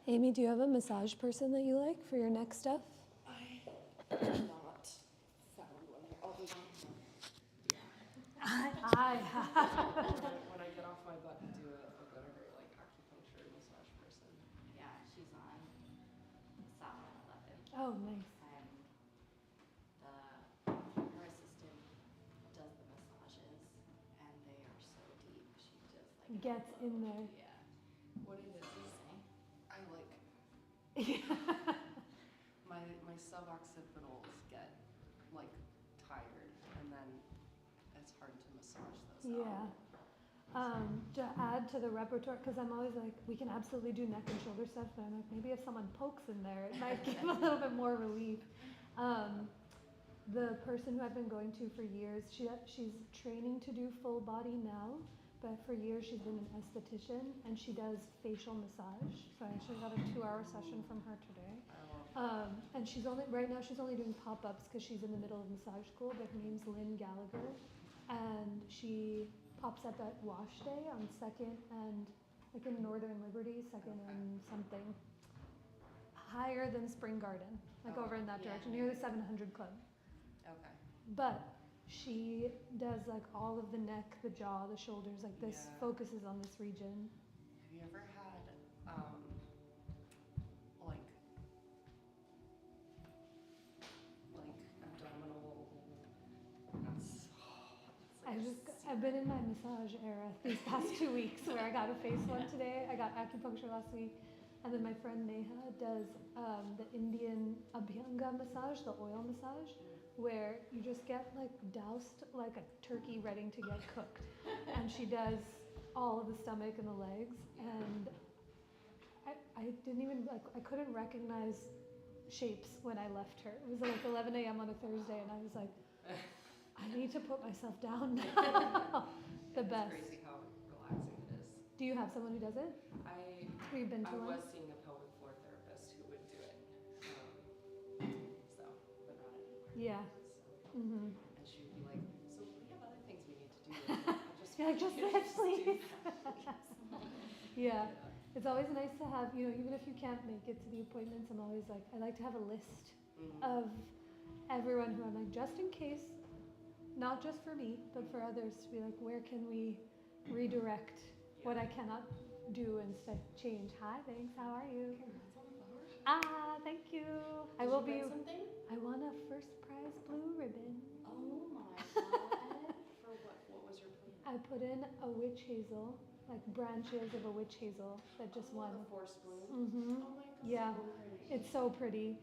Amy, do you have a massage person that you like for your neck stuff? I have not found one. Although, when I get off my butt and do it, I'll go to her like acupuncture massage person. Yeah, she's on South 11. Oh, nice. And her assistant does the massages, and they are so deep. She just like Gets in there. Yeah. What it is I like my suboccipitals get like tired, and then it's hard to massage those Yeah. To add to the repertoire, because I'm always like, we can absolutely do neck and shoulder stuff, but I'm like, maybe if someone pokes in there, it might give a little bit more relief. The person who I've been going to for years, she's training to do full body now, but for years she's been an esthetician, and she does facial massage. So I actually got a 2-hour session from her today. And right now she's only doing pop-ups because she's in the middle of massage school, but her name's Lynn Gallagher. And she pops up at Wash Day on 2nd and like in Northern Liberty, 2nd and something. Higher than Spring Garden, like over in that direction, near the 700 Club. Okay. But she does like all of the neck, the jaw, the shoulders, like this focuses on this region. Have you ever had like abdominal? I've been in my massage era these past 2 weeks where I got a face one today. I got acupuncture last week. And then my friend Neha does the Indian Abhyanga massage, the oil massage, where you just get like doused like a turkey ready to get cooked. And she does all of the stomach and the legs. And I didn't even, like, I couldn't recognize shapes when I left her. It was like 11 a.m. on a Thursday, and I was like, I need to put myself down now. The best. It's crazy how relaxing it is. Do you have someone who does it? Have you been to one? I was seeing a pelvic floor therapist who would do it. But not anymore. Yeah. So, Mm-hmm. And she would be like, so we have other things we need to do. Just this, please. Yeah. It's always nice to have, even if you can't make it to the appointments, I'm always like, I like to have a list of everyone who I'm like, just in case, not just for me, but for others, to be like, where can we redirect what I cannot do and change? Hi, thanks, how are you? Thank you. Did you win something? I won a first prize blue ribbon. Oh my god. For what? What was your plan? I put in a witch hazel, like branches of a witch hazel that just won. The forest bloom? Mm-hmm. Oh my god. Yeah, So pretty. it's so pretty.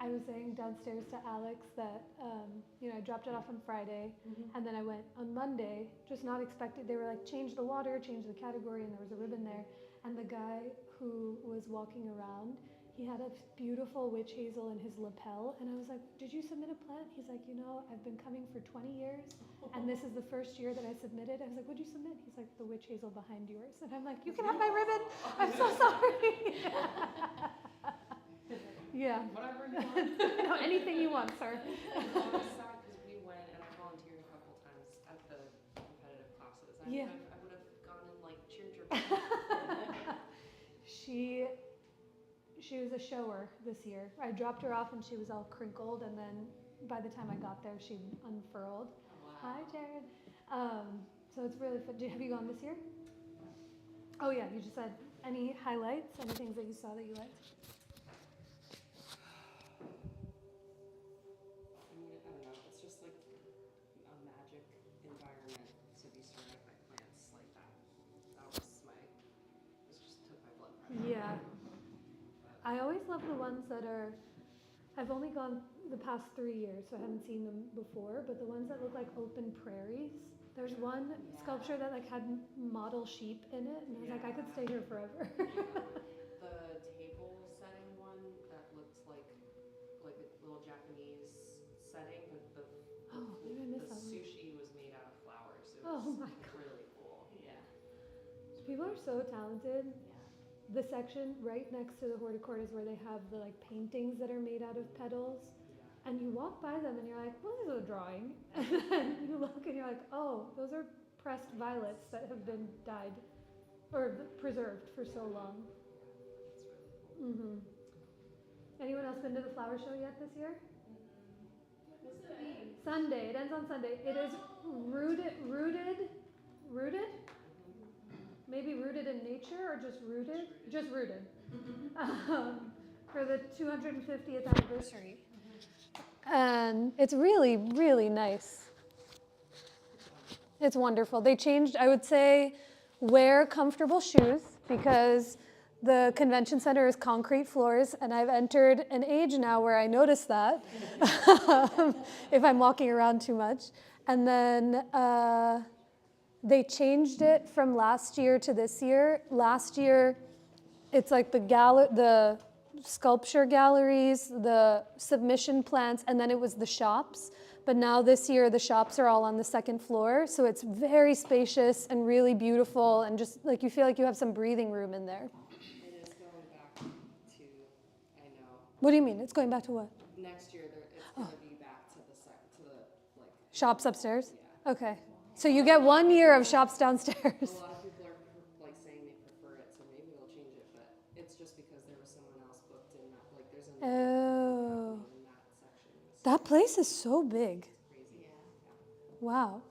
I was saying downstairs to Alex that, I dropped it off on Friday, and then I went on Monday, just not expected. They were like, change the water, change the category, and there was a ribbon there. And the guy who was walking around, he had a beautiful witch hazel in his lapel, and I was like, did you submit a plant? He's like, I've been coming for 20 years, and this is the first year that I submitted. I was like, what'd you submit? He's like, the witch hazel behind yours. And I'm like, you can have my ribbon. I'm so sorry. Yeah. Whatever you want. Anything you want, sir. I was sad because we went and I volunteered a couple times at the competitive classes. I would have gone and like cheered your butt. She was a shower this year. I dropped her off and she was all crinkled, and then by the time I got there, she unfurled. Wow. Hi, Jared. So it's really fun. Have you gone this year? Oh yeah, you just said any highlights, any things that you saw that you liked? I don't know. It's just like a magic environment to be surrounded by plants like that. It just took my blood pressure. Yeah. I always love the ones that are, I've only gone the past 3 years, so I haven't seen them before, but the ones that look like open prairies, there's one sculpture that like had model sheep in it, and I was like, I could stay here forever. The table setting one that looked like a little Japanese setting, but Oh, maybe I missed the that one. sushi was made out of flowers. It Oh was my God. really cool. Yeah. People are so talented. Yeah. The section right next to the horticourt is where they have the like paintings that are made out of petals. And you walk by them and you're like, well, this is a drawing. And then you look and you're like, oh, those are pressed violets that have been dyed or preserved for so long. It's really cool. Anyone else been to the flower show yet this year? What's the name? Sunday. It ends on Sunday. It is rooted? Maybe rooted in nature or just rooted? Just rooted. For the 250th anniversary. And it's really, really nice. It's wonderful. They changed, I would say, wear comfortable shoes because the convention center is concrete floors, and I've entered an age now where I notice that if I'm walking around too much. And then they changed it from last year to this year. Last year, it's like the sculpture galleries, the submission plants, and then it was the shops. But now this year, the shops are all on the second floor, so it's very spacious and really beautiful, and just like you feel like you have some breathing room in there. It is going back to, I know, What do you mean? It's going back to what? next year it's going to be back to the like. Shops upstairs? Yeah. Okay. So you get 1 year of shops A downstairs. lot of people are like saying they prefer it, so maybe they'll change it. But it's just because there was someone else booked in that. Like there's another Oh. in that section. It's That place is so big. crazy. Yeah. Wow.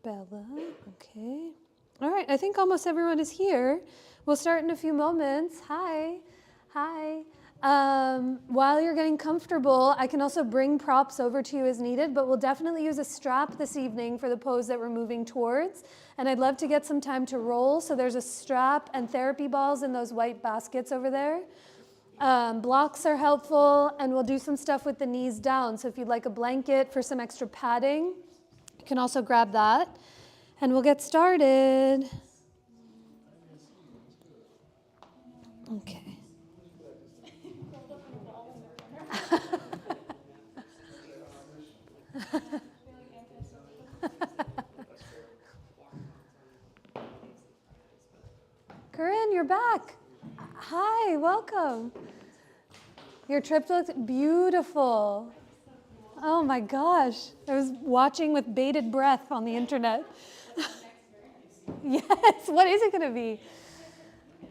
Bella, okay. All right, I think almost everyone is here. We'll start in a few moments. Hi. Hi. While you're getting comfortable, I can also bring props over to you as needed, but we'll definitely use a strap this evening for the pose that we're moving towards. And I'd love to get some time to roll, so there's a strap and therapy balls in those white baskets over there. Blocks are helpful, and we'll do some stuff with the knees down. So if you'd like a blanket for some extra padding, you can also grab that. And we'll get started. Okay. Corinne, you're back. Hi, welcome. Your trip looked beautiful. Oh my gosh. I was watching with bated breath on the internet. Yes, what is it going to be?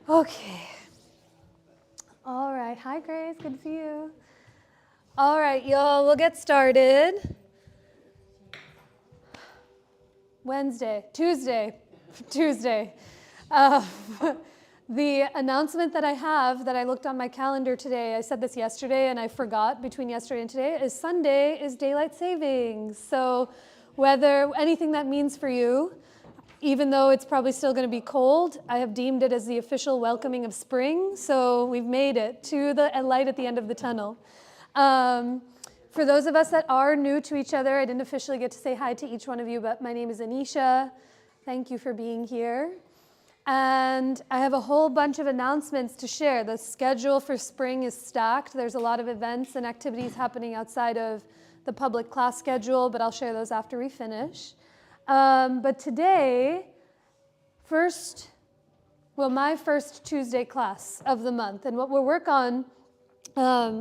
Okay. All right. Hi, Grace. Good to see you. All right, y'all, we'll get started. Tuesday. The announcement that I have that I looked on my calendar today, I said this yesterday and I forgot between yesterday and today, is Sunday is daylight savings. So whether anything that means for you, even though it's probably still going to be cold, I have deemed it as the official welcoming of spring. So we've made it to the light at the end of the tunnel. For those of us that are new to each other, I didn't officially get to say hi to each one of you, but my name is Anisha. Thank you for being here. And I have a whole bunch of announcements to share. The schedule for spring is stacked. There's a lot of events and activities happening outside of the public class schedule, but I'll share those after we finish. But today, my first Tuesday class of the month, and what we'll work on,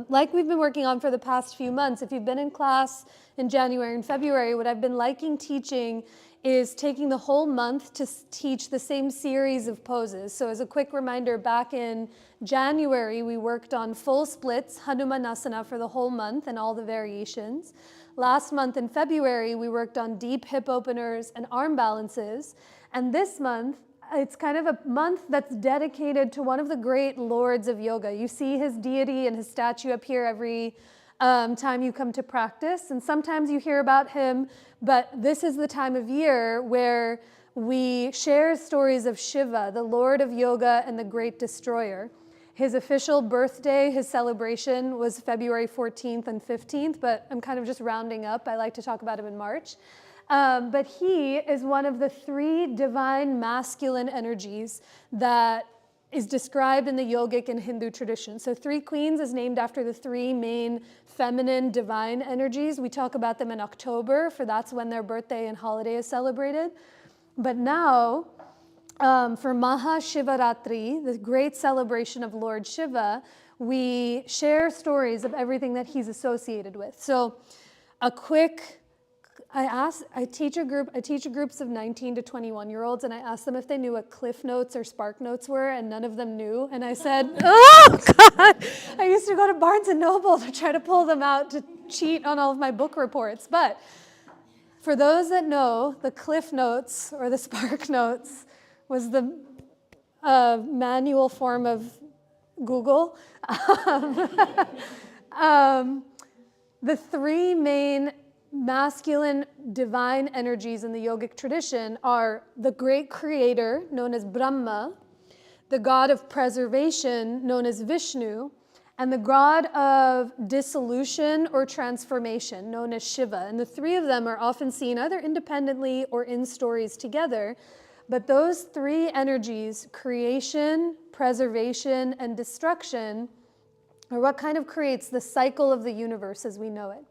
like we've been working on for the past few months, if you've been in class in January and February, what I've been liking teaching is taking the whole month to teach the same series of poses. So as a quick reminder, back in January, we worked on full splits, Hanumanasana, for the whole month and all the variations. Last month in February, we worked on deep hip openers and arm balances. And this month, it's kind of a month that's dedicated to one of the great lords of yoga. You see his deity and his statue up here every time you come to practice, and sometimes you hear about him, but this is the time of year where we share stories of Shiva, the lord of yoga and the great destroyer. His official birthday, his celebration was February 14th and 15th, but I'm kind of just rounding up. I like to talk about him in March. But he is one of the 3 divine masculine energies that is described in the yogic and Hindu tradition. So 3 Queens is named after the 3 main feminine divine energies. We talk about them in October, for that's when their birthday and holiday is celebrated. But now, for Maha Shivaratri, the great celebration of Lord Shiva, we share stories of everything that he's associated with. So a quick, I teach groups of 19 to 21-year-olds, and I asked them if they knew what Cliff Notes or Spark Notes were, and none of them knew. And I said, oh, God, I used to go to Barnes & Noble to try to pull them out to cheat on all of my book reports. But for those that know, the Cliff Notes or the Spark Notes was the manual form of Google. The 3 main masculine divine energies in the yogic tradition are the great creator, known as Brahma, the god of preservation, known as Vishnu, and the god of dissolution or transformation, known as Shiva. And the 3 of them are often seen either independently or in stories together. But those 3 energies, creation, preservation, and destruction, are what kind of creates the cycle of the universe as we know it.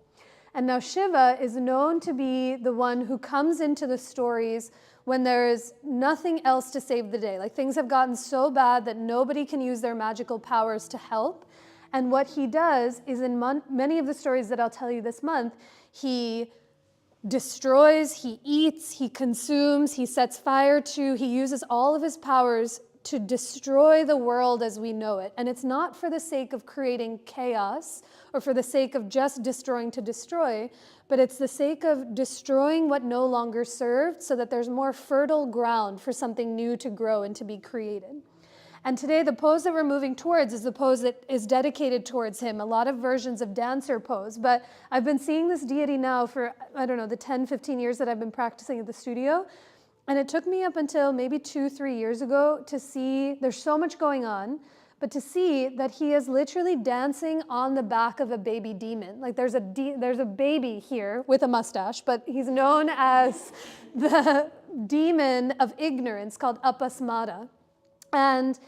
And now Shiva is known to be the one who comes into the stories when there is nothing else to save the day. Like things have gotten so bad that nobody can use their magical powers to help. And what he does is in many of the stories that I'll tell you this month, he destroys, he eats, he consumes, he sets fire to, he uses all of his powers to destroy the world as we know it. And it's not for the sake of creating chaos or for the sake of just destroying to destroy, but it's the sake of destroying what no longer served so that there's more fertile ground for something new to grow and to be created. And today the pose that we're moving towards is the pose that is dedicated towards him. A lot of versions of dancer pose, but I've been seeing this deity now for, I don't know, the 10, 15 years that I've been practicing at the studio. And it took me up until maybe 2-3 years ago to see, there's so much going on, but to see that he is literally dancing on the back of a baby demon. Like there's a baby here with a mustache, but he's known as the demon of ignorance called Apasmara. And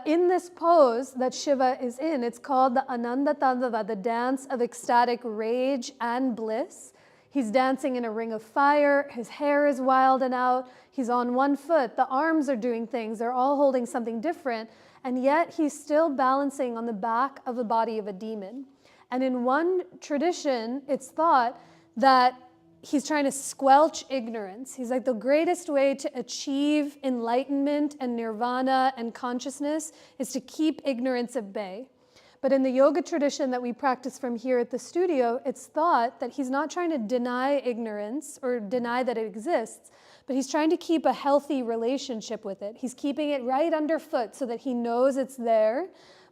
in this pose that Shiva is in, it's called the Ananda Tandava, the dance of ecstatic rage and bliss. He's dancing in a ring of fire, his hair is wild and out, he's on one foot, the arms are doing things, they're all holding something different, and yet he's still balancing on the back of the body of a demon. And in one tradition, it's thought that he's trying to squelch ignorance. He's like, the greatest way to achieve enlightenment and nirvana and consciousness is to keep ignorance at bay. But in the yoga tradition that we practice from here at the studio, it's thought that he's not trying to deny ignorance or deny that it exists, but he's trying to keep a healthy relationship with it. He's keeping it right underfoot so that he knows it's there,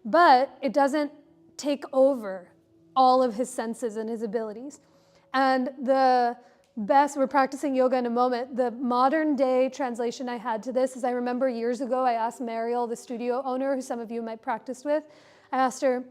but it doesn't take over all of his senses and his abilities. And the best, we're practicing yoga in a moment, the modern day translation I had to this is I remember years ago I asked Mariel, the studio owner, who some of you might practice with, I asked her,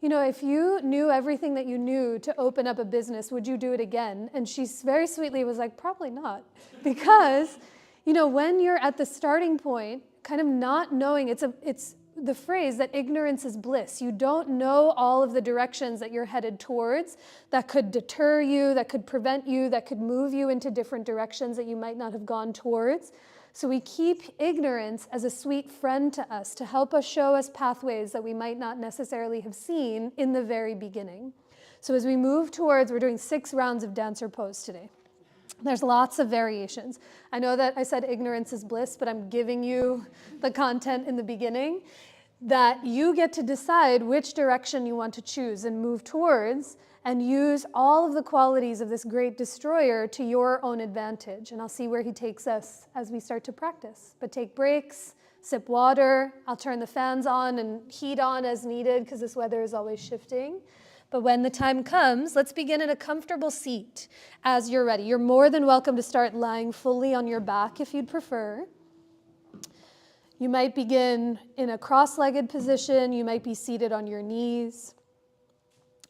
you know, if you knew everything that you knew to open up a business, would you do it again? And she very sweetly was like, probably not. Because, you know, when you're at the starting point, kind of not knowing, it's the phrase that ignorance is bliss. You don't know all of the directions that you're headed towards that could deter you, that could prevent you, that could move you into different directions that you might not have gone towards. So we keep ignorance as a sweet friend to us to help us show us pathways that we might not necessarily have seen in the very beginning. So as we move towards, we're doing 6 rounds of dancer pose today. There's lots of variations. I know that I said ignorance is bliss, but I'm giving you the content in the beginning that you get to decide which direction you want to choose and move towards and use all of the qualities of this great destroyer to your own advantage. And I'll see where he takes us as we start to practice. But take breaks, sip water. I'll turn the fans on and heat on as needed because this weather is always shifting. But when the time comes, let's begin in a comfortable seat as you're ready. You're more than welcome to start lying fully on your back if you'd prefer. You might begin in a cross-legged position. You might be seated on your knees.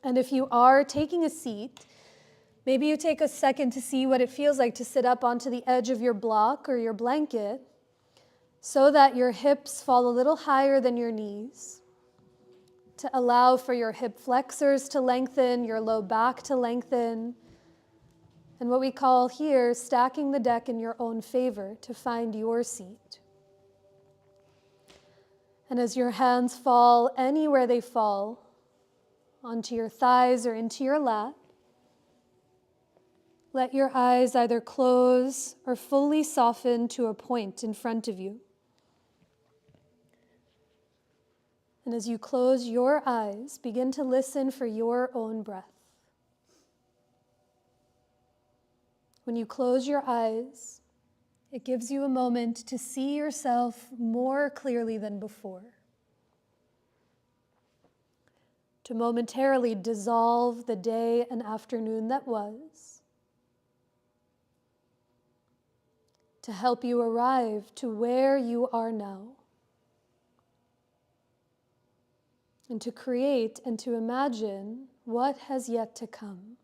And if you are taking a seat, maybe you take a second to see what it feels like to sit up onto the edge of your block or your blanket so that your hips fall a little higher than your knees, to allow for your hip flexors to lengthen, your low back to lengthen, and what we call here stacking the deck in your own favor to find your seat. And as your hands fall anywhere they fall, onto your thighs or into your lap, let your eyes either close or fully soften to a point in front of you. And as you close your eyes, begin to listen for your own breath. When you close your eyes, it gives you a moment to see yourself more clearly than before, to momentarily dissolve the day and afternoon that was, to help you arrive to where you are now, and to create and to imagine what has yet to come.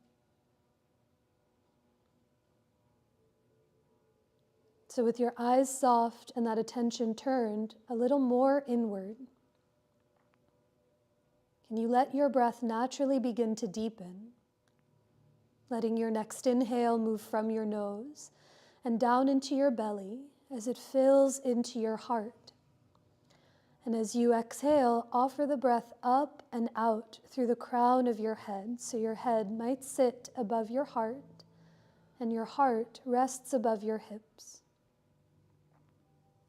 So with your eyes soft and that attention turned a little more inward, can you let your breath naturally begin to deepen, letting your next inhale move from your nose and down into your belly as it fills into your heart. And as you exhale, offer the breath up and out through the crown of your head, so your head might sit above your heart and your heart rests above your hips.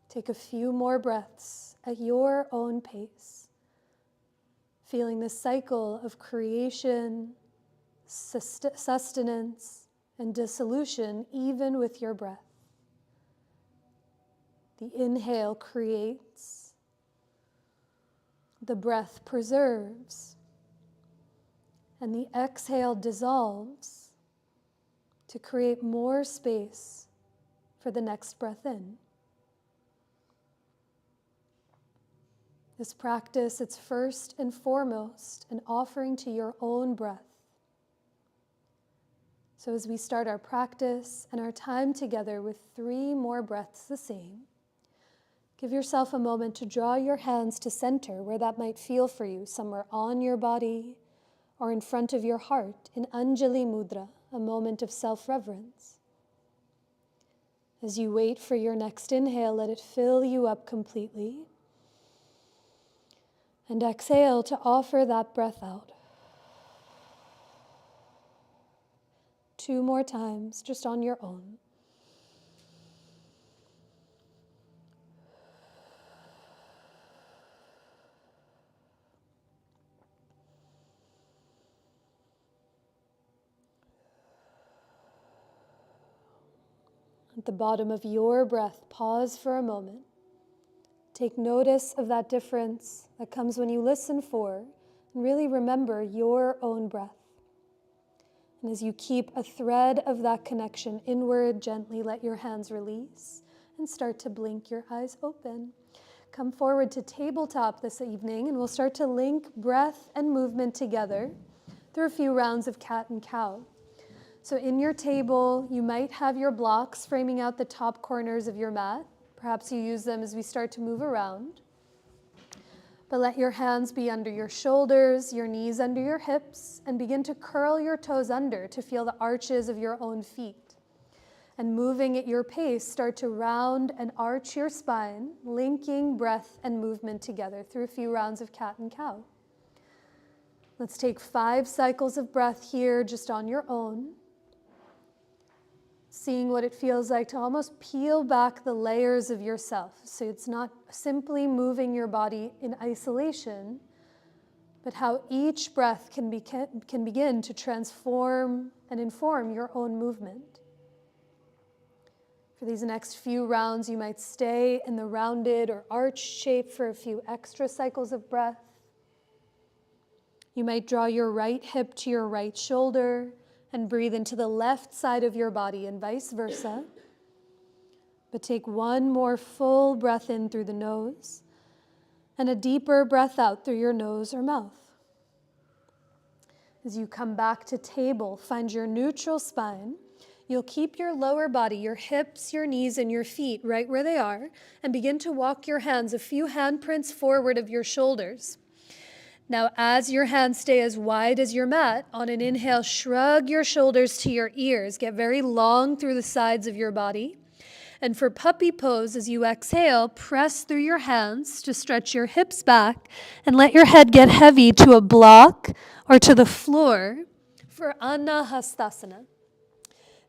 Take a few more breaths at your own pace, feeling the cycle of creation, sustenance, and dissolution even with your breath. The inhale creates, the breath preserves, and the exhale dissolves to create more space for the next breath in. This practice, it's first and foremost an offering to your own breath. So as we start our practice and our time together with 3 more breaths the same, give yourself a moment to draw your hands to center where that might feel for you, somewhere on your body or in front of your heart, in Anjali Mudra, a moment of self-reverence. As you wait for your next inhale, let it fill you up completely. And exhale to offer that breath out. 2 more times, just on your own. At the bottom of your breath, pause for a moment. Take notice of that difference that comes when you listen for and really remember your own breath. And as you keep a thread of that connection inward, gently let your hands release and start to blink your eyes open. Come forward to tabletop this evening and we'll start to link breath and movement together through a few rounds of cat and cow. So in your table, you might have your blocks framing out the top corners of your mat. Perhaps you use them as we start to move around. But let your hands be under your shoulders, your knees under your hips, and begin to curl your toes under to feel the arches of your own feet. And moving at your pace, start to round and arch your spine, linking breath and movement together through a few rounds of cat and cow. Let's take 5 cycles of breath here just on your own. Seeing what it feels like to almost peel back the layers of yourself. So it's not simply moving your body in isolation, but how each breath can begin to transform and inform your own movement. For these next few rounds, you might stay in the rounded or arched shape for a few extra cycles of breath. You might draw your right hip to your right shoulder and breathe into the left side of your body and vice versa. But take one more full breath in through the nose and a deeper breath out through your nose or mouth. As you come back to table, find your neutral spine. You'll keep your lower body, your hips, your knees, and your feet right where they are, and begin to walk your hands a few handprints forward of your shoulders. Now, as your hands stay as wide as your mat, on an inhale, shrug your shoulders to your ears. Get very long through the sides of your body. And for puppy pose, as you exhale, press through your hands to stretch your hips back and let your head get heavy to a block or to the floor for Anahastasana.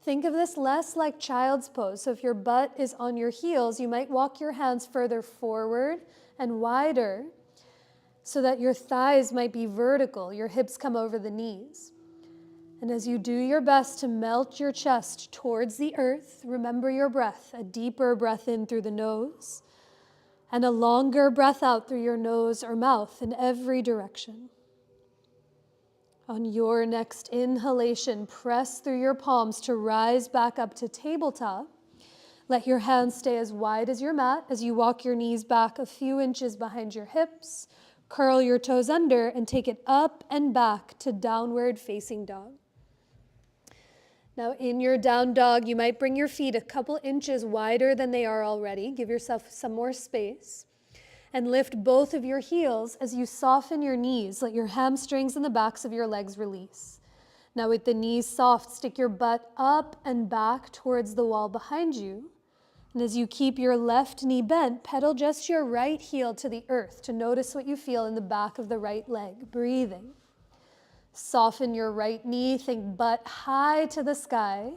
Think of this less like child's pose. So if your butt is on your heels, you might walk your hands further forward and wider so that your thighs might be vertical, your hips come over the knees. And as you do your best to melt your chest towards the earth, remember your breath, a deeper breath in through the nose and a longer breath out through your nose or mouth in every direction. On your next inhalation, press through your palms to rise back up to tabletop. Let your hands stay as wide as your mat as you walk your knees back a few inches behind your hips. Curl your toes under and take it up and back to downward facing dog. Now in your down dog, you might bring your feet a couple inches wider than they are already. Give yourself some more space. And lift both of your heels as you soften your knees. Let your hamstrings and the backs of your legs release. Now with the knees soft, stick your butt up and back towards the wall behind you. And as you keep your left knee bent, pedal just your right heel to the earth to notice what you feel in the back of the right leg. Breathing. Soften your right knee, think butt high to the sky,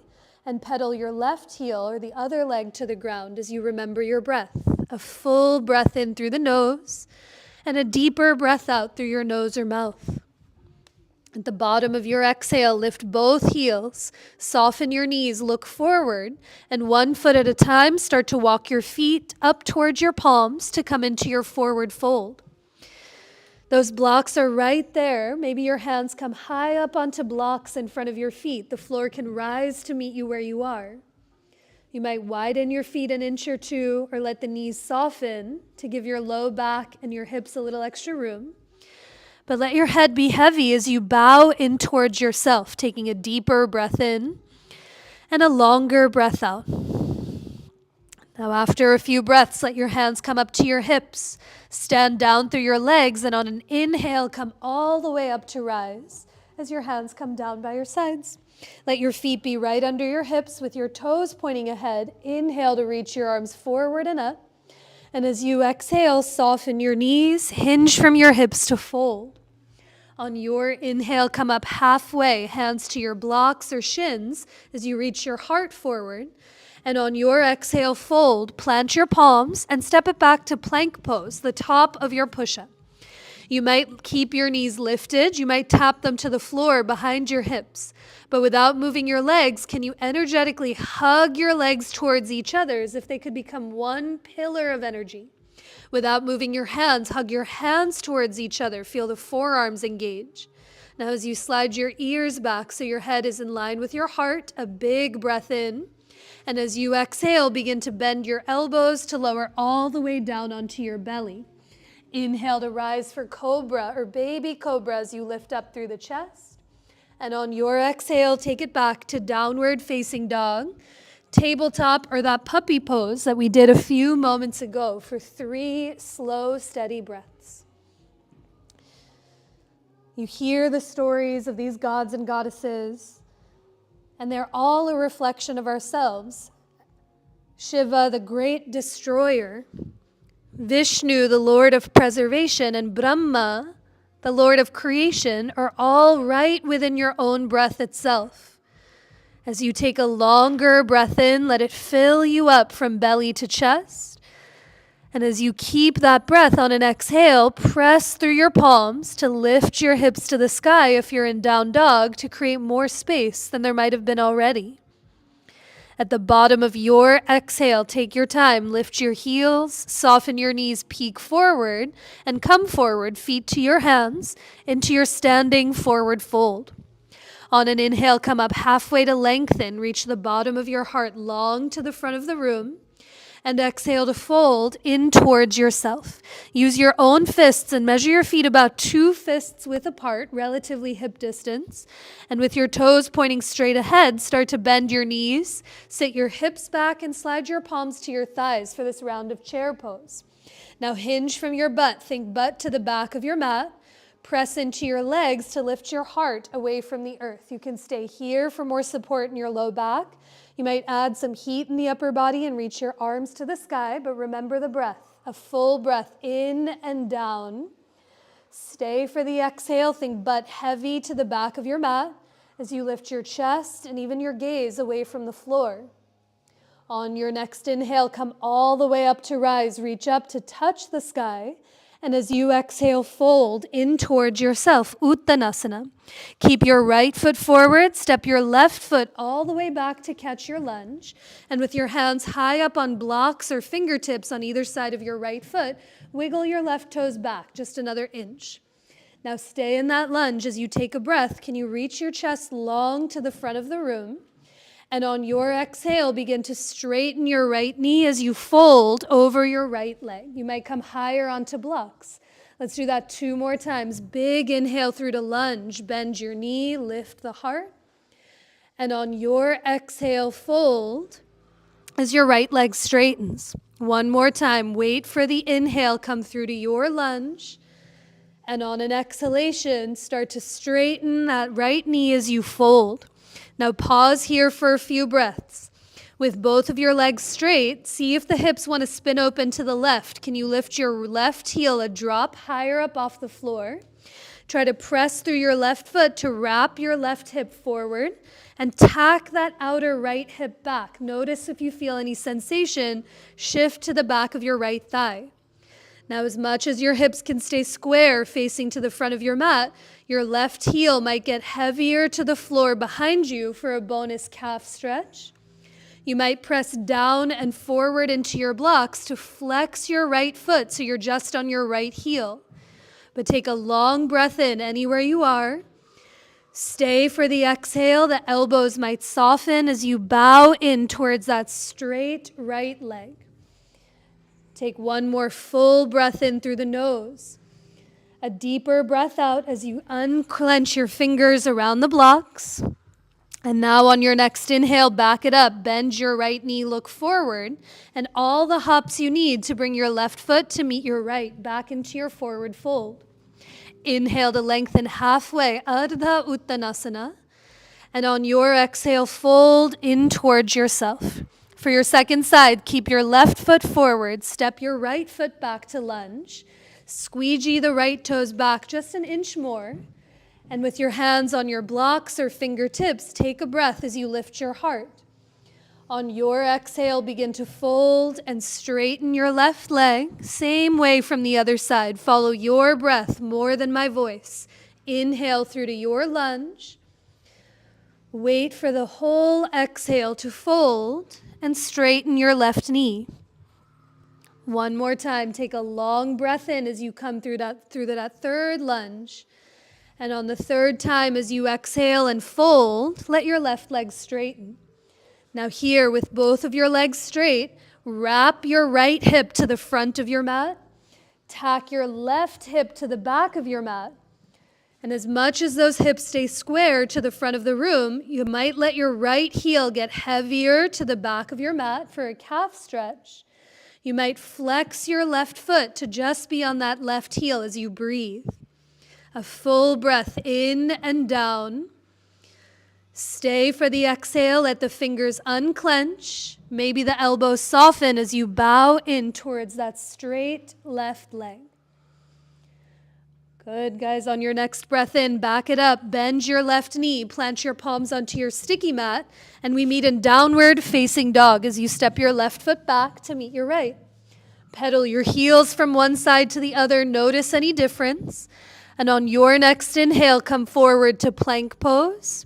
and pedal your left heel or the other leg to the ground as you remember your breath. A full breath in through the nose and a deeper breath out through your nose or mouth. At the bottom of your exhale, lift both heels, soften your knees, look forward, and one foot at a time, start to walk your feet up towards your palms to come into your forward fold. Those blocks are right there. Maybe your hands come high up onto blocks in front of your feet. The floor can rise to meet you where you are. You might widen your feet an inch or two or let the knees soften to give your low back and your hips a little extra room. But let your head be heavy as you bow in towards yourself, taking a deeper breath in and a longer breath out. Now after a few breaths, let your hands come up to your hips. Stand down through your legs, and on an inhale, come all the way up to rise as your hands come down by your sides. Let your feet be right under your hips with your toes pointing ahead. Inhale to reach your arms forward and up. And as you exhale, soften your knees, hinge from your hips to fold. On your inhale, come up halfway, hands to your blocks or shins as you reach your heart forward. And on your exhale, fold, plant your palms, and step it back to plank pose, the top of your push-up. You might keep your knees lifted. You might tap them to the floor behind your hips. But without moving your legs, can you energetically hug your legs towards each other as if they could become one pillar of energy? Without moving your hands, hug your hands towards each other. Feel the forearms engage. Now as you slide your ears back so your head is in line with your heart, a big breath in. And as you exhale, begin to bend your elbows to lower all the way down onto your belly. Inhale to rise for cobra or baby cobra as you lift up through the chest. And on your exhale, take it back to downward facing dog, tabletop, or that puppy pose that we did a few moments ago for 3 slow, steady breaths. You hear the stories of these gods and goddesses, and they're all a reflection of ourselves. Shiva, the great destroyer, Vishnu, the Lord of preservation, and Brahma, the Lord of creation, are all right within your own breath itself. As you take a longer breath in, let it fill you up from belly to chest. And as you keep that breath on an exhale, press through your palms to lift your hips to the sky if you're in down dog to create more space than there might have been already. At the bottom of your exhale, take your time, lift your heels, soften your knees, peek forward, and come forward, feet to your hands, into your standing forward fold. On an inhale, come up halfway to lengthen, reach the bottom of your heart long to the front of the room. And exhale to fold in towards yourself. Use your own fists and measure your feet about 2 fists width apart, relatively hip distance. And with your toes pointing straight ahead, start to bend your knees. Sit your hips back and slide your palms to your thighs for this round of chair pose. Now hinge from your butt. Think butt to the back of your mat. Press into your legs to lift your heart away from the earth. You can stay here for more support in your low back. You might add some heat in the upper body and reach your arms to the sky, but remember the breath. A full breath in and down. Stay for the exhale. Think butt heavy to the back of your mat as you lift your chest and even your gaze away from the floor. On your next inhale, come all the way up to rise. Reach up to touch the sky. And as you exhale, fold in towards yourself, Uttanasana. Keep your right foot forward, step your left foot all the way back to catch your lunge. And with your hands high up on blocks or fingertips on either side of your right foot, wiggle your left toes back, just another inch. Now stay in that lunge. As you take a breath, can you reach your chest long to the front of the room? And on your exhale, begin to straighten your right knee as you fold over your right leg. You might come higher onto blocks. Let's do that 2 more times. Big inhale through to lunge. Bend your knee, lift the heart. And on your exhale, fold as your right leg straightens. 1 more time. Wait for the inhale. Come through to your lunge. And on an exhalation, start to straighten that right knee as you fold. Now pause here for a few breaths. With both of your legs straight, see if the hips want to spin open to the left. Can you lift your left heel a drop higher up off the floor? Try to press through your left foot to wrap your left hip forward and tack that outer right hip back. Notice if you feel any sensation, shift to the back of your right thigh. Now, as much as your hips can stay square facing to the front of your mat, your left heel might get heavier to the floor behind you for a bonus calf stretch. You might press down and forward into your blocks to flex your right foot so you're just on your right heel. But take a long breath in anywhere you are. Stay for the exhale. The elbows might soften as you bow in towards that straight right leg. Take 1 more full breath in through the nose. A deeper breath out as you unclench your fingers around the blocks. And now on your next inhale, back it up. Bend your right knee, look forward. And all the hops you need to bring your left foot to meet your right, back into your forward fold. Inhale to lengthen halfway, Ardha Uttanasana. And on your exhale, fold in towards yourself. For your second side, keep your left foot forward, step your right foot back to lunge, squeegee the right toes back just an inch more, and with your hands on your blocks or fingertips, take a breath as you lift your heart. On your exhale, begin to fold and straighten your left leg, same way from the other side. Follow your breath more than my voice. Inhale through to your lunge. Wait for the whole exhale to fold and straighten your left knee. 1 more time. Take a long breath in as you come through that third lunge. And on the third time, as you exhale and fold, let your left leg straighten. Now here, with both of your legs straight, wrap your right hip to the front of your mat. Tack your left hip to the back of your mat. And as much as those hips stay square to the front of the room, you might let your right heel get heavier to the back of your mat for a calf stretch. You might flex your left foot to just be on that left heel as you breathe. A full breath in and down. Stay for the exhale. Let the fingers unclench. Maybe the elbows soften as you bow in towards that straight left leg. Good, guys. On your next breath in, back it up. Bend your left knee. Plant your palms onto your sticky mat. And we meet in downward facing dog as you step your left foot back to meet your right. Pedal your heels from one side to the other. Notice any difference. And on your next inhale, come forward to plank pose.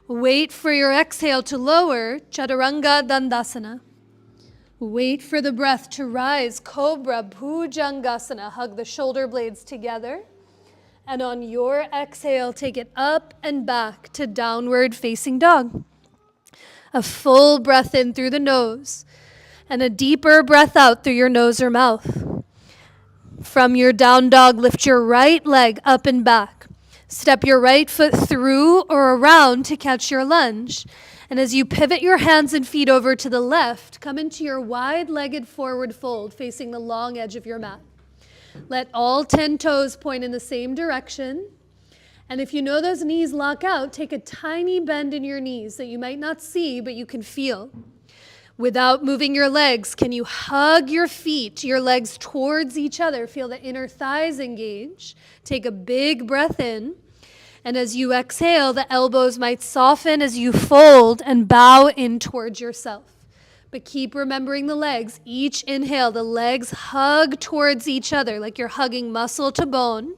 Wait for your exhale to lower, Chaturanga Dandasana. Wait for the breath to rise, Cobra Bhujangasana. Hug the shoulder blades together. And on your exhale, take it up and back to downward facing dog. A full breath in through the nose. And a deeper breath out through your nose or mouth. From your down dog, lift your right leg up and back. Step your right foot through or around to catch your lunge. And as you pivot your hands and feet over to the left, come into your wide-legged forward fold facing the long edge of your mat. Let all 10 toes point in the same direction. And if you know those knees lock out, take a tiny bend in your knees that you might not see, but you can feel. Without moving your legs, can you hug your feet, your legs towards each other? Feel the inner thighs engage. Take a big breath in. And as you exhale, the elbows might soften as you fold and bow in towards yourself. But keep remembering the legs. Each inhale, the legs hug towards each other like you're hugging muscle to bone.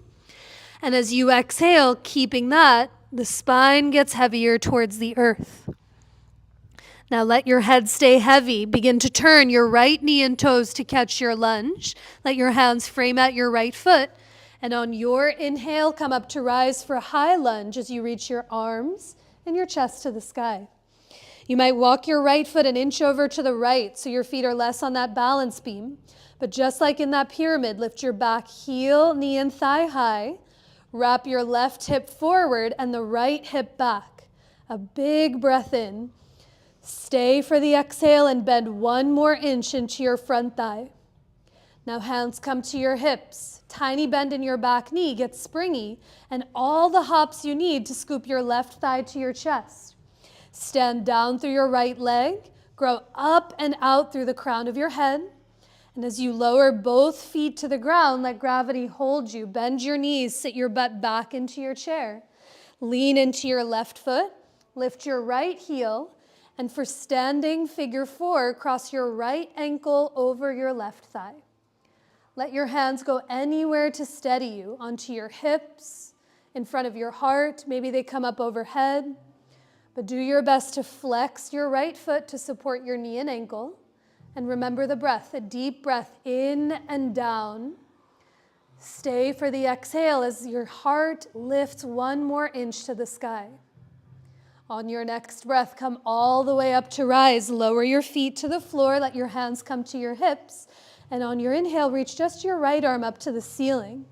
And as you exhale, keeping that, the spine gets heavier towards the earth. Now let your head stay heavy. Begin to turn your right knee and toes to catch your lunge. Let your hands frame at your right foot. And on your inhale, come up to rise for a high lunge as you reach your arms and your chest to the sky. You might walk your right foot an inch over to the right so your feet are less on that balance beam. But just like in that pyramid, lift your back heel, knee, and thigh high. Wrap your left hip forward and the right hip back. A big breath in. Stay for the exhale and bend one more inch into your front thigh. Now hands come to your hips. Tiny bend in your back knee, get springy, and all the hops you need to scoop your left thigh to your chest. Stand down through your right leg, grow up and out through the crown of your head. And as you lower both feet to the ground, let gravity hold you. Bend your knees, sit your butt back into your chair. Lean into your left foot, lift your right heel, and for standing figure 4, cross your right ankle over your left thigh. Let your hands go anywhere to steady you, onto your hips, in front of your heart. Maybe they come up overhead. But do your best to flex your right foot to support your knee and ankle. And remember the breath, a deep breath in and down. Stay for the exhale as your heart lifts one more inch to the sky. On your next breath, come all the way up to rise. Lower your feet to the floor. Let your hands come to your hips. And on your inhale, reach just your right arm up to the ceiling.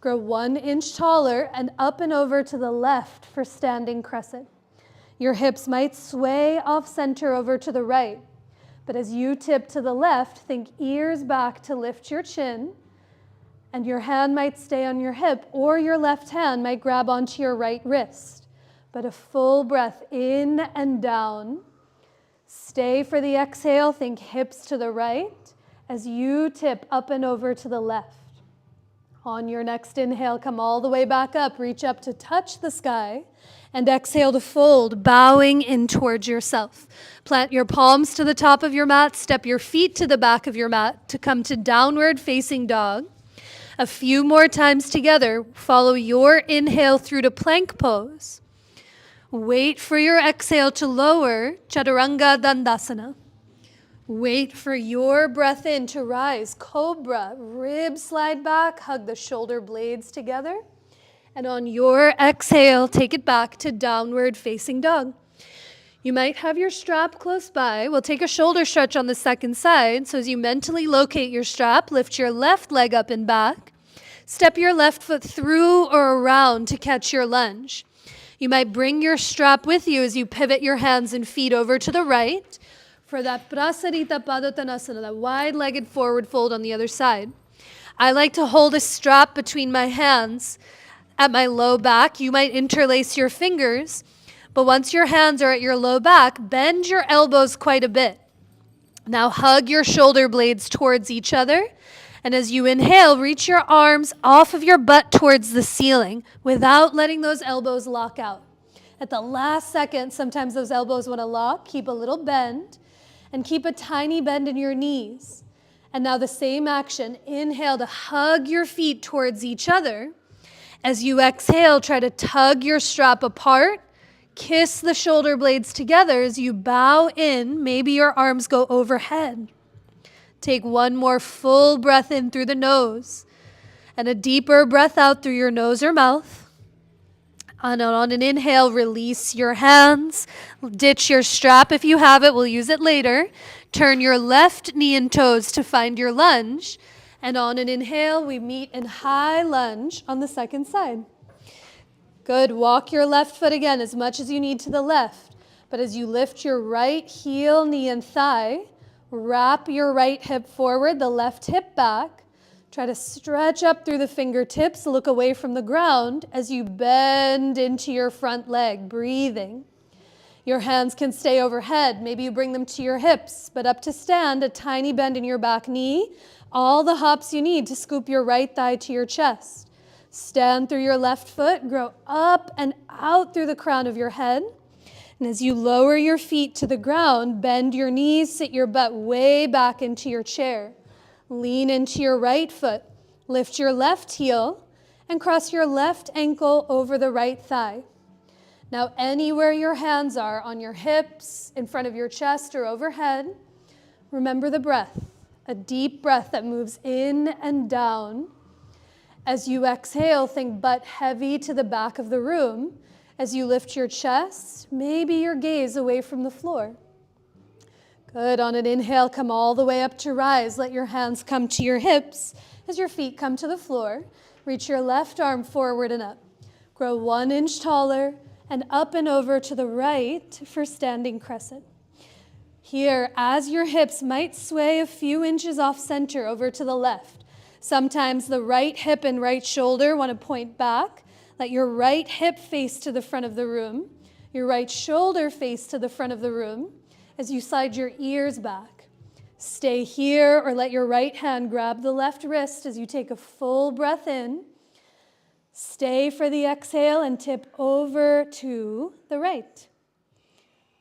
Grow 1 inch taller and up and over to the left for standing crescent. Your hips might sway off center over to the right. But as you tip to the left, think ears back to lift your chin. And your hand might stay on your hip, or your left hand might grab onto your right wrist. But a full breath in and down. Stay for the exhale, think hips to the right as you tip up and over to the left. On your next inhale, come all the way back up, reach up to touch the sky, and exhale to fold, bowing in towards yourself. Plant your palms to the top of your mat, step your feet to the back of your mat to come to downward facing dog. A few more times together, follow your inhale through to plank pose. Wait for your exhale to lower, Chaturanga Dandasana. Wait for your breath in to rise, Cobra. Ribs slide back, hug the shoulder blades together. And on your exhale, take it back to downward facing dog. You might have your strap close by. We'll take a shoulder stretch on the second side. So as you mentally locate your strap, lift your left leg up and back. Step your left foot through or around to catch your lunge. You might bring your strap with you as you pivot your hands and feet over to the right for that Prasarita Padottanasana, that wide-legged forward fold on the other side. I like to hold a strap between my hands at my low back. You might interlace your fingers, but once your hands are at your low back, bend your elbows quite a bit. Now hug your shoulder blades towards each other. And as you inhale, reach your arms off of your butt towards the ceiling without letting those elbows lock out. At the last second, sometimes those elbows want to lock. Keep a little bend and keep a tiny bend in your knees. And now the same action. Inhale to hug your feet towards each other. As you exhale, try to tug your strap apart. Kiss the shoulder blades together as you bow in. Maybe your arms go overhead. Take one more full breath in through the nose and a deeper breath out through your nose or mouth. And on an inhale, release your hands. Ditch your strap if you have it. We'll use it later. Turn your left knee and toes to find your lunge. And on an inhale, we meet in high lunge on the second side. Good. Walk your left foot again as much as you need to the left. But as you lift your right heel, knee, and thigh, wrap your right hip forward, the left hip back. Try to stretch up through the fingertips, look away from the ground as you bend into your front leg, breathing. Your hands can stay overhead. Maybe you bring them to your hips, but up to stand, a tiny bend in your back knee, all the hops you need to scoop your right thigh to your chest. Stand through your left foot, grow up and out through the crown of your head. And as you lower your feet to the ground, bend your knees, sit your butt way back into your chair. Lean into your right foot, lift your left heel, and cross your left ankle over the right thigh. Now, anywhere your hands are, on your hips, in front of your chest, or overhead, remember the breath, a deep breath that moves in and down. As you exhale, think butt heavy to the back of the room. As you lift your chest, maybe your gaze away from the floor. Good. On an inhale, come all the way up to rise. Let your hands come to your hips as your feet come to the floor. Reach your left arm forward and up. Grow 1 inch taller and up and over to the right for standing crescent. Here, as your hips might sway a few inches off center over to the left. Sometimes the right hip and right shoulder want to point back. Let your right hip face to the front of the room. Your right shoulder face to the front of the room. As you slide your ears back. Stay here or let your right hand grab the left wrist as you take a full breath in. Stay for the exhale and tip over to the right.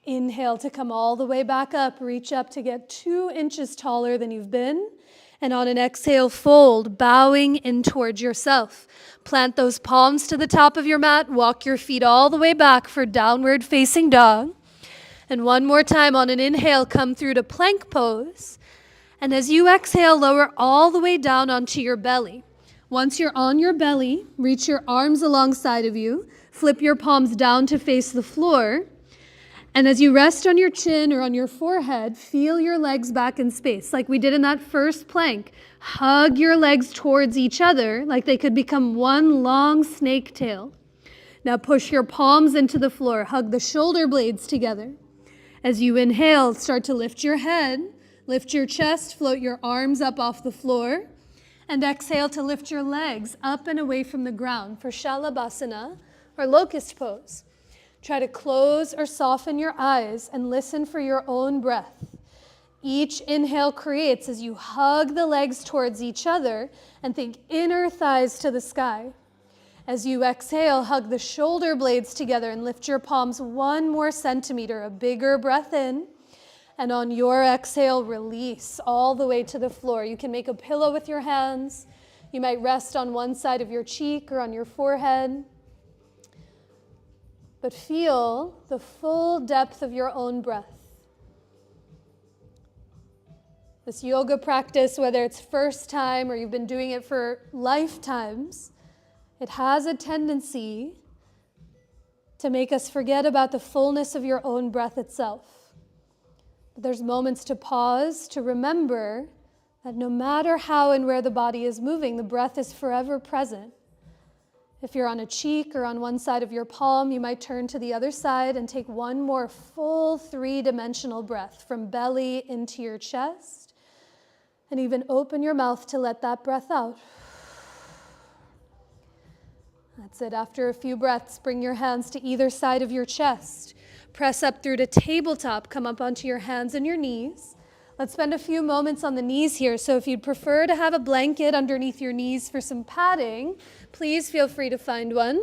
Inhale to come all the way back up. Reach up to get 2 inches taller than you've been. And on an exhale, fold, bowing in towards yourself. Plant those palms to the top of your mat. Walk your feet all the way back for downward facing dog. And one more time on an inhale, come through to plank pose. And as you exhale, lower all the way down onto your belly. Once you're on your belly, reach your arms alongside of you. Flip your palms down to face the floor. And as you rest on your chin or on your forehead, feel your legs back in space. Like we did in that first plank. Hug your legs towards each other like they could become one long snake tail. Now push your palms into the floor. Hug the shoulder blades together. As you inhale, start to lift your head, lift your chest, float your arms up off the floor, and exhale to lift your legs up and away from the ground for Shalabhasana or locust pose. Try to close or soften your eyes and listen for your own breath. Each inhale creates as you hug the legs towards each other and think inner thighs to the sky. As you exhale, hug the shoulder blades together and lift your palms 1 more centimeter, a bigger breath in. And on your exhale, release all the way to the floor. You can make a pillow with your hands. You might rest on one side of your cheek or on your forehead. But feel the full depth of your own breath. This yoga practice, whether it's first time or you've been doing it for lifetimes, it has a tendency to make us forget about the fullness of your own breath itself. But there's moments to pause, to remember that no matter how and where the body is moving, the breath is forever present. If you're on a cheek or on one side of your palm, you might turn to the other side and take 1 more full 3-dimensional breath from belly into your chest. And even open your mouth to let that breath out. That's it. After a few breaths, bring your hands to either side of your chest. Press up through to tabletop. Come up onto your hands and your knees. Let's spend a few moments on the knees here. So if you'd prefer to have a blanket underneath your knees for some padding, please feel free to find one.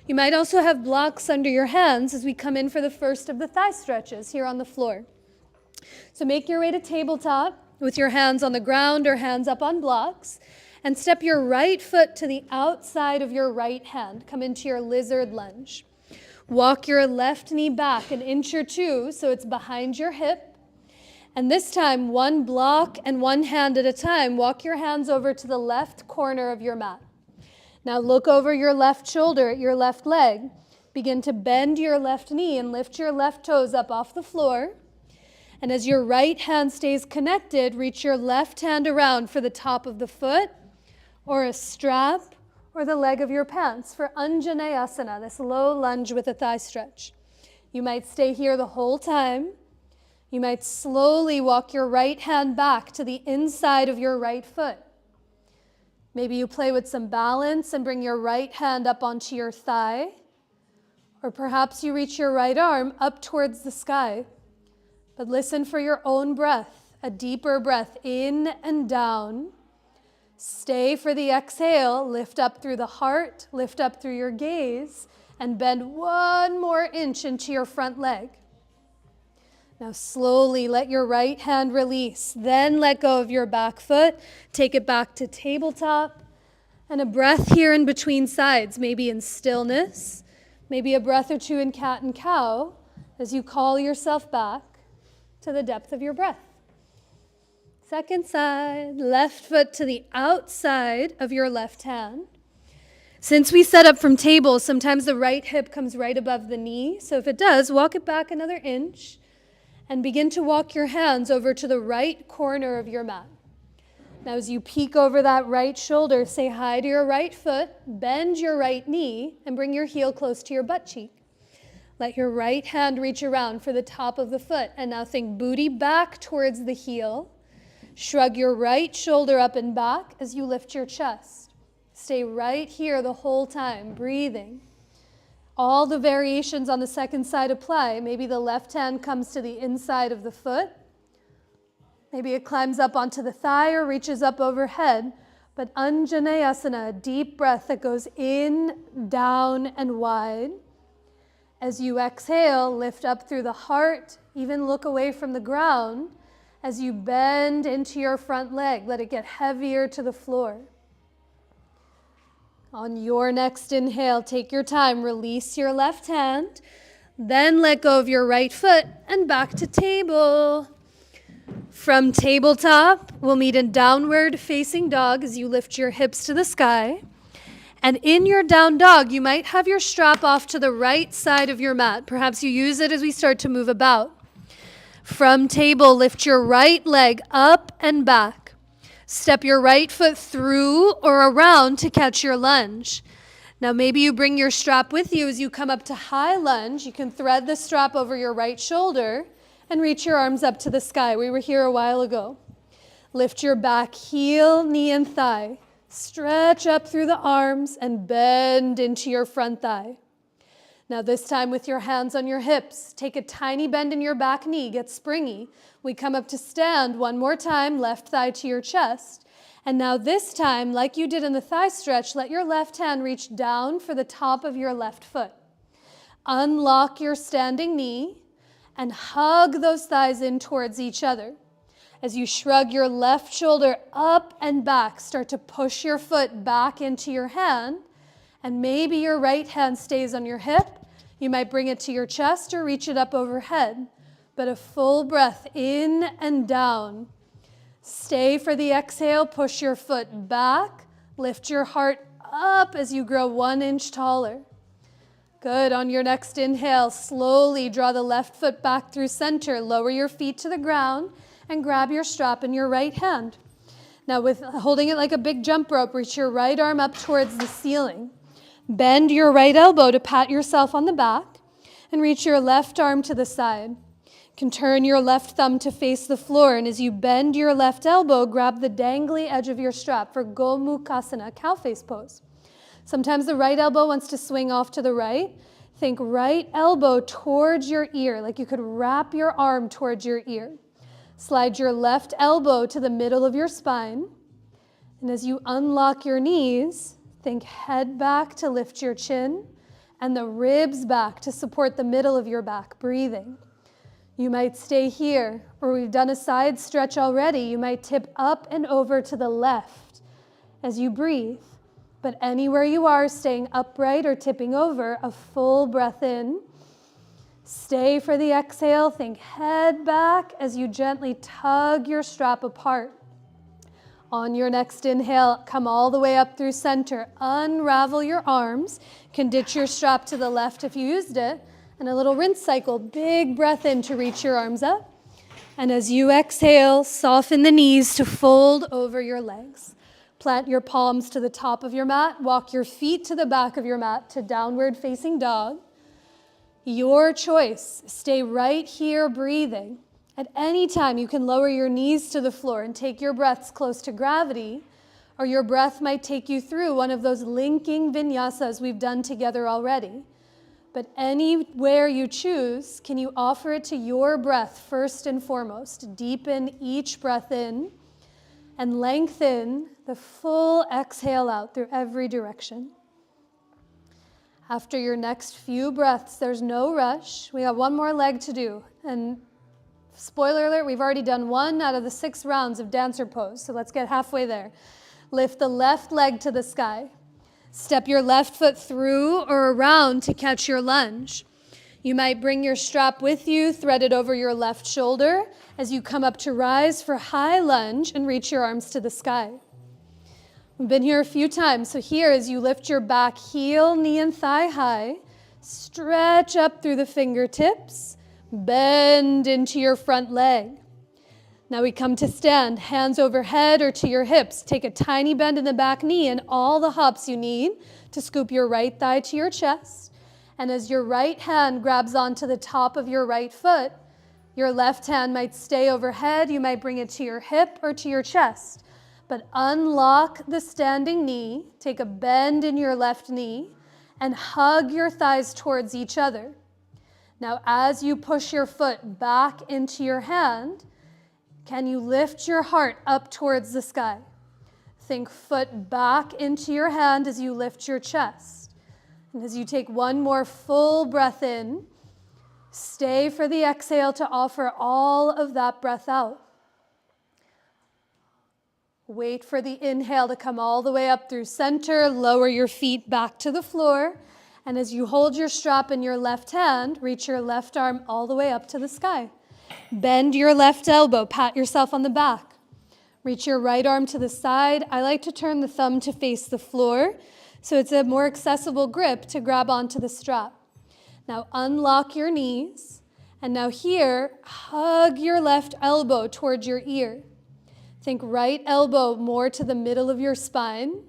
You might also have blocks under your hands as we come in for the first of the thigh stretches here on the floor. So make your way to tabletop with your hands on the ground or hands up on blocks. And step your right foot to the outside of your right hand. Come into your lizard lunge. Walk your left knee back 1 inch or 2 so it's behind your hip. And this time, 1 block and 1 hand at a time, walk your hands over to the left corner of your mat. Now look over your left shoulder at your left leg. Begin to bend your left knee and lift your left toes up off the floor. And as your right hand stays connected, reach your left hand around for the top of the foot or a strap or the leg of your pants for Anjaneyasana, this low lunge with a thigh stretch. You might stay here the whole time. You might slowly walk your right hand back to the inside of your right foot. Maybe you play with some balance and bring your right hand up onto your thigh. Or perhaps you reach your right arm up towards the sky. But listen for your own breath, a deeper breath in and down. Stay for the exhale, lift up through the heart, lift up through your gaze, and bend 1 more inch into your front leg. Now slowly let your right hand release, then let go of your back foot, take it back to tabletop, and a breath here in between sides, maybe in stillness, maybe a breath or two in cat and cow, as you call yourself back to the depth of your breath. Second side, left foot to the outside of your left hand. Since we set up from table, sometimes the right hip comes right above the knee. So if it does, walk it back another inch and begin to walk your hands over to the right corner of your mat. Now as you peek over that right shoulder, say hi to your right foot, bend your right knee, and bring your heel close to your butt cheek. Let your right hand reach around for the top of the foot, and now think booty back towards the heel. Shrug your right shoulder up and back as you lift your chest. Stay right here the whole time, breathing. All the variations on the second side apply. Maybe the left hand comes to the inside of the foot. Maybe it climbs up onto the thigh or reaches up overhead. But Anjaneyasana, a deep breath that goes in, down, and wide. As you exhale, lift up through the heart, even look away from the ground. As you bend into your front leg, let it get heavier to the floor. On your next inhale, take your time, release your left hand, then let go of your right foot and back to table. From tabletop, we'll meet in downward facing dog as you lift your hips to the sky. And in your down dog, you might have your strap off to the right side of your mat. Perhaps you use it as we start to move about. From table, lift your right leg up and back. Step your right foot through or around to catch your lunge. Now maybe you bring your strap with you as you come up to high lunge. You can thread the strap over your right shoulder and reach your arms up to the sky. We were here a while ago. Lift your back heel, knee, and thigh. Stretch up through the arms and bend into your front thigh. Now this time with your hands on your hips, take a tiny bend in your back knee, get springy. We come up to stand 1 more time, left thigh to your chest. And now this time, like you did in the thigh stretch, let your left hand reach down for the top of your left foot. Unlock your standing knee and hug those thighs in towards each other. As you shrug your left shoulder up and back, start to push your foot back into your hand. And maybe your right hand stays on your hip. You might bring it to your chest or reach it up overhead. But a full breath in and down. Stay for the exhale. Push your foot back. Lift your heart up as you grow 1 inch taller. Good. On your next inhale, slowly draw the left foot back through center. Lower your feet to the ground and grab your strap in your right hand. Now with holding it like a big jump rope, reach your right arm up towards the ceiling. Bend your right elbow to pat yourself on the back and reach your left arm to the side. You can turn your left thumb to face the floor, and as you bend your left elbow, grab the dangly edge of your strap for Gomukhasana, cow face pose. Sometimes the right elbow wants to swing off to the right. Think right elbow towards your ear, like you could wrap your arm towards your ear. Slide your left elbow to the middle of your spine. And as you unlock your knees, think head back to lift your chin and the ribs back to support the middle of your back, breathing. You might stay here, or we've done a side stretch already. You might tip up and over to the left as you breathe. But anywhere you are, staying upright or tipping over, a full breath in. Stay for the exhale. Think head back as you gently tug your strap apart. On your next inhale, come all the way up through center. Unravel your arms. You can ditch your strap to the left if you used it. And a little rinse cycle. Big breath in to reach your arms up. And as you exhale, soften the knees to fold over your legs. Plant your palms to the top of your mat. Walk your feet to the back of your mat to downward facing dog. Your choice. Stay right here breathing. At any time, you can lower your knees to the floor and take your breaths close to gravity, or your breath might take you through one of those linking vinyasas we've done together already. But anywhere you choose, can you offer it to your breath first and foremost? Deepen each breath in and lengthen the full exhale out through every direction. After your next few breaths, there's no rush. We have one more leg to do. And spoiler alert, we've already done 1 out of the 6 rounds of dancer pose, so let's get halfway there. Lift the left leg to the sky. Step your left foot through or around to catch your lunge. You might bring your strap with you, thread it over your left shoulder as you come up to rise for high lunge and reach your arms to the sky. We've been here a few times, so here as you lift your back heel, knee, and thigh high, stretch up through the fingertips, bend into your front leg. Now we come to stand, hands overhead or to your hips. Take a tiny bend in the back knee and all the hops you need to scoop your right thigh to your chest. And as your right hand grabs onto the top of your right foot, your left hand might stay overhead. You might bring it to your hip or to your chest. But unlock the standing knee, take a bend in your left knee, and hug your thighs towards each other. Now, as you push your foot back into your hand, can you lift your heart up towards the sky? Think foot back into your hand as you lift your chest. And as you take one more full breath in, stay for the exhale to offer all of that breath out. Wait for the inhale to come all the way up through center. Lower your feet back to the floor. And as you hold your strap in your left hand, reach your left arm all the way up to the sky. Bend your left elbow, pat yourself on the back. Reach your right arm to the side. I like to turn the thumb to face the floor, so it's a more accessible grip to grab onto the strap. Now unlock your knees, and now here, hug your left elbow towards your ear. Think right elbow more to the middle of your spine,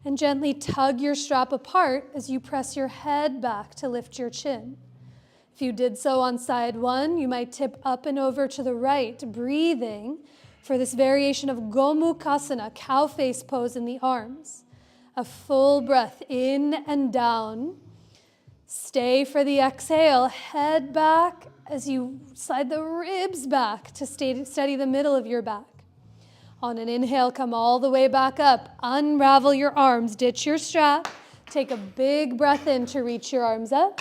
and gently tug your strap apart as you press your head back to lift your chin. If you did so on side 1, you might tip up and over to the right, breathing for this variation of Gomukhasana, cow face pose in the arms. A full breath in and down. Stay for the exhale, head back as you slide the ribs back to steady the middle of your back. On an inhale, come all the way back up. Unravel your arms, ditch your strap. Take a big breath in to reach your arms up.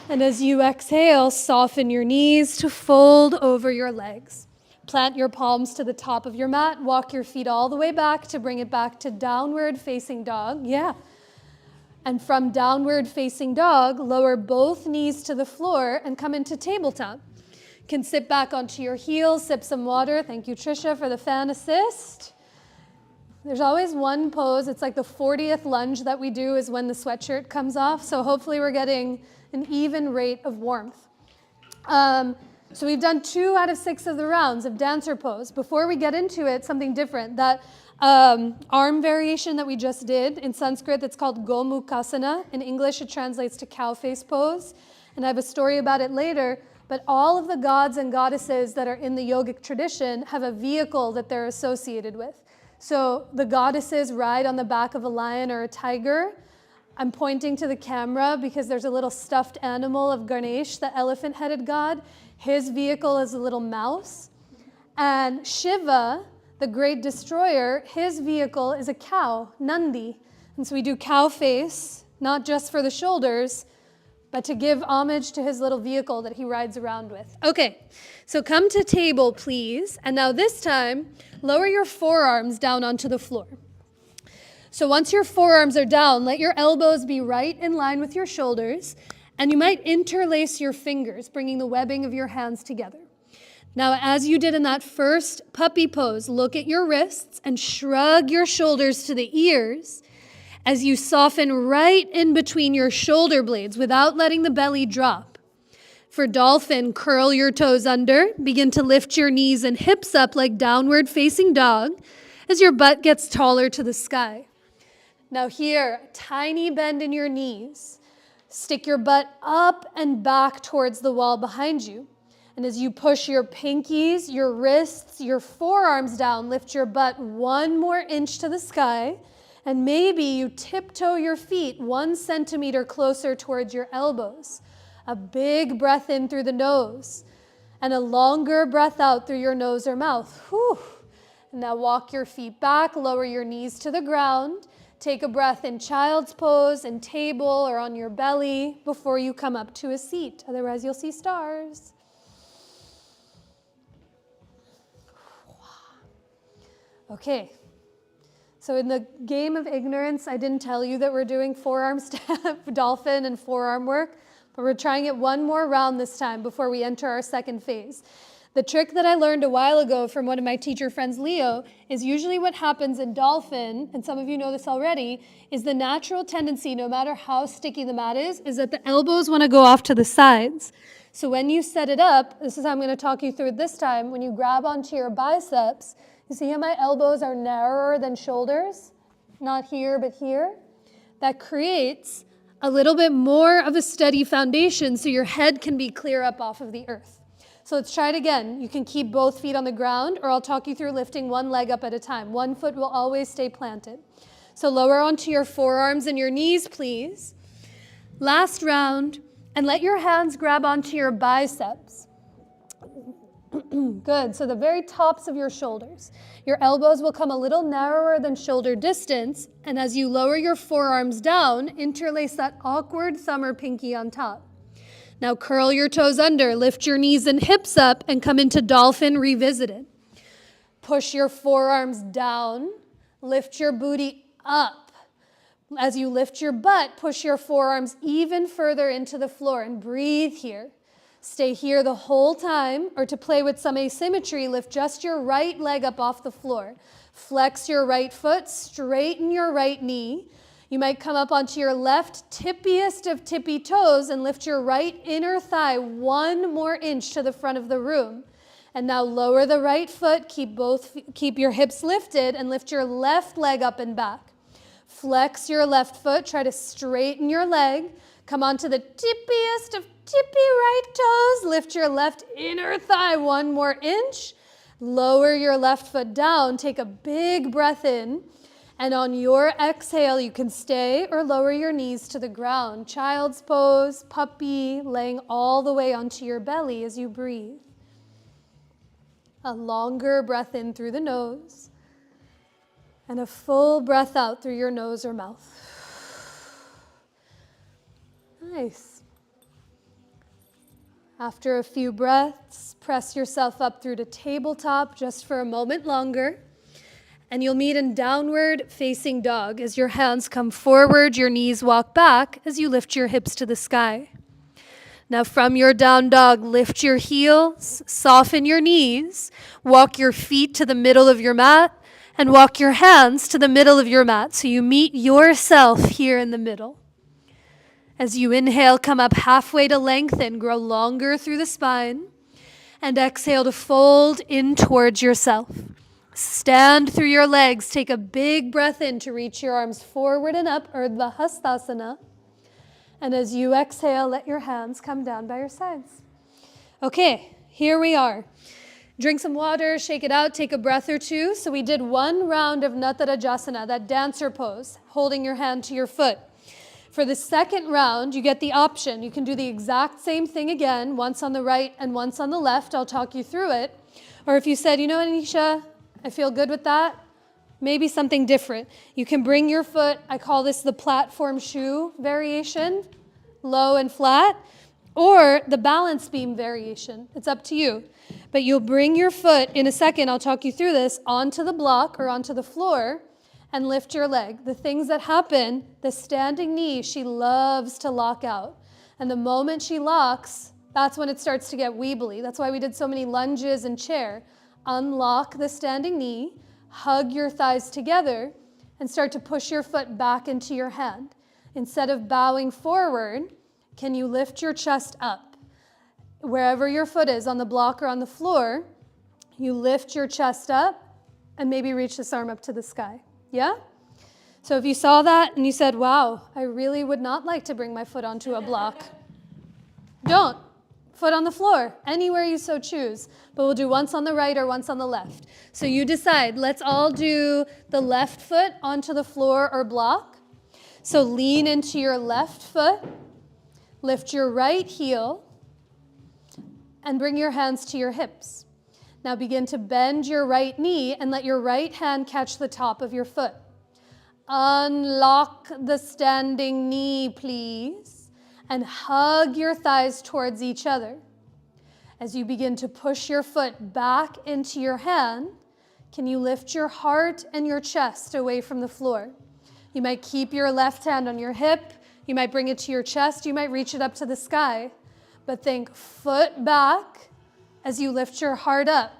And as you exhale, soften your knees to fold over your legs. Plant your palms to the top of your mat. Walk your feet all the way back to bring it back to downward facing dog. Yeah. And from downward facing dog, lower both knees to the floor and come into tabletop. You can sit back onto your heels, sip some water. Thank you, Trisha, for the fan assist. There's always one pose. It's like the 40th lunge that we do is when the sweatshirt comes off. So hopefully we're getting an even rate of warmth. So we've done 2 out of 6 of the rounds of dancer pose. Before we get into it, something different. That arm variation that we just did in Sanskrit, that's called Gomukhasana. In English, it translates to cow face pose. And I have a story about it later. But all of the gods and goddesses that are in the yogic tradition have a vehicle that they're associated with. So the goddesses ride on the back of a lion or a tiger. I'm pointing to the camera because there's a little stuffed animal of Ganesh, the elephant-headed god. His vehicle is a little mouse. And Shiva, the great destroyer, his vehicle is a cow, Nandi. And so we do cow face, not just for the shoulders, but to give homage to his little vehicle that he rides around with. Okay, so come to table, please. And now this time, lower your forearms down onto the floor. So once your forearms are down, let your elbows be right in line with your shoulders, and you might interlace your fingers, bringing the webbing of your hands together. Now, as you did in that first puppy pose, look at your wrists and shrug your shoulders to the ears as you soften right in between your shoulder blades without letting the belly drop. For dolphin, curl your toes under, begin to lift your knees and hips up like downward facing dog as your butt gets taller to the sky. Now here, tiny bend in your knees. Stick your butt up and back towards the wall behind you. And as you push your pinkies, your wrists, your forearms down, lift your butt 1 more inch to the sky. And maybe you tiptoe your feet 1 centimeter closer towards your elbows. A big breath in through the nose and a longer breath out through your nose or mouth. Whew. Now walk your feet back, lower your knees to the ground. Take a breath in child's pose and table or on your belly before you come up to a seat. Otherwise, you'll see stars. Okay. So in the game of ignorance, I didn't tell you that we're doing forearm step, dolphin, and forearm work, but we're trying it 1 more round this time before we enter our second phase. The trick that I learned a while ago from one of my teacher friends, Leo, is usually what happens in dolphin, and some of you know this already, is the natural tendency, no matter how sticky the mat is that the elbows want to go off to the sides. So when you set it up, this is how I'm going to talk you through it this time, when you grab onto your biceps, you see how my elbows are narrower than shoulders? Not here, but here. That creates a little bit more of a steady foundation so your head can be clear up off of the earth. So let's try it again. You can keep both feet on the ground, or I'll talk you through lifting 1 leg up at a time. 1 foot will always stay planted. So lower onto your forearms and your knees, please. Last round, and let your hands grab onto your biceps. Good, so the very tops of your shoulders. Your elbows will come a little narrower than shoulder distance, and as you lower your forearms down, interlace that awkward thumb or pinky on top. Now curl your toes under, lift your knees and hips up, and come into dolphin revisited. Push your forearms down, lift your booty up. As you lift your butt, push your forearms even further into the floor and breathe here. Stay here the whole time, or to play with some asymmetry, lift just your right leg up off the floor. Flex your right foot, straighten your right knee. You might come up onto your left tippiest of tippy toes and lift your right inner thigh 1 more inch to the front of the room. And now lower the right foot, keep your hips lifted, and lift your left leg up and back. Flex your left foot, try to straighten your leg. Come onto the tippiest of tippy right toes, lift your left inner thigh 1 more inch. Lower your left foot down, take a big breath in. And on your exhale, you can stay or lower your knees to the ground. Child's pose, puppy, laying all the way onto your belly as you breathe. A longer breath in through the nose and a full breath out through your nose or mouth. Nice. After a few breaths, press yourself up through to tabletop just for a moment longer. And you'll meet in downward facing dog as your hands come forward, your knees walk back as you lift your hips to the sky. Now from your down dog, lift your heels, soften your knees, walk your feet to the middle of your mat, and walk your hands to the middle of your mat so you meet yourself here in the middle. As you inhale, come up halfway to lengthen, grow longer through the spine, and exhale to fold in towards yourself. Stand through your legs. Take a big breath in to reach your arms forward and up, Urdhva Hastasana. And as you exhale, let your hands come down by your sides. Okay, here we are. Drink some water, shake it out, take a breath or two. So we did 1 round of Natarajasana, that dancer pose, holding your hand to your foot. For the second round, you get the option. You can do the exact same thing again, once on the right and once on the left. I'll talk you through it. Or if you said, you know what, Anisha, I feel good with that, maybe something different. You can bring your foot, I call this the platform shoe variation, low and flat, or the balance beam variation. It's up to you. But you'll bring your foot, in a second, I'll talk you through this, onto the block or onto the floor and lift your leg. The things that happen, the standing knee, she loves to lock out. And the moment she locks, That's when it starts to get weebly. That's why we did so many lunges and chair. Unlock the standing knee, hug your thighs together, and start to push your foot back into your hand. Instead of bowing forward, can you lift your chest up? Wherever your foot is, on the block or on the floor, you lift your chest up and maybe reach this arm up to the sky. Yeah? So if you saw that and you said, wow, I really would not like to bring my foot onto a block, don't. Foot on the floor, anywhere you so choose. But we'll do once on the right or once on the left. So you decide, let's all do the left foot onto the floor or block. So lean into your left foot, lift your right heel, and bring your hands to your hips. Now begin to bend your right knee and let your right hand catch the top of your foot. Unlock the standing knee, please, and hug your thighs towards each other. As you begin to push your foot back into your hand, can you lift your heart and your chest away from the floor? You might keep your left hand on your hip, you might bring it to your chest, you might reach it up to the sky, but think foot back as you lift your heart up.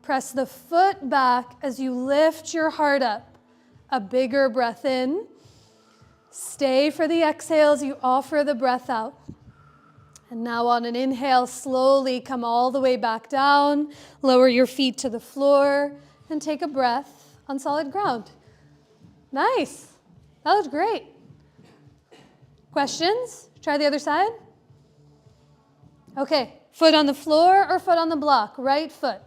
Press the foot back as you lift your heart up. A bigger breath in. Stay for the exhales, you offer the breath out. And now on an inhale, slowly come all the way back down, lower your feet to the floor, and take a breath on solid ground. Nice. That was great. Questions? Try the other side. Okay, foot on the floor or foot on the block? Right foot.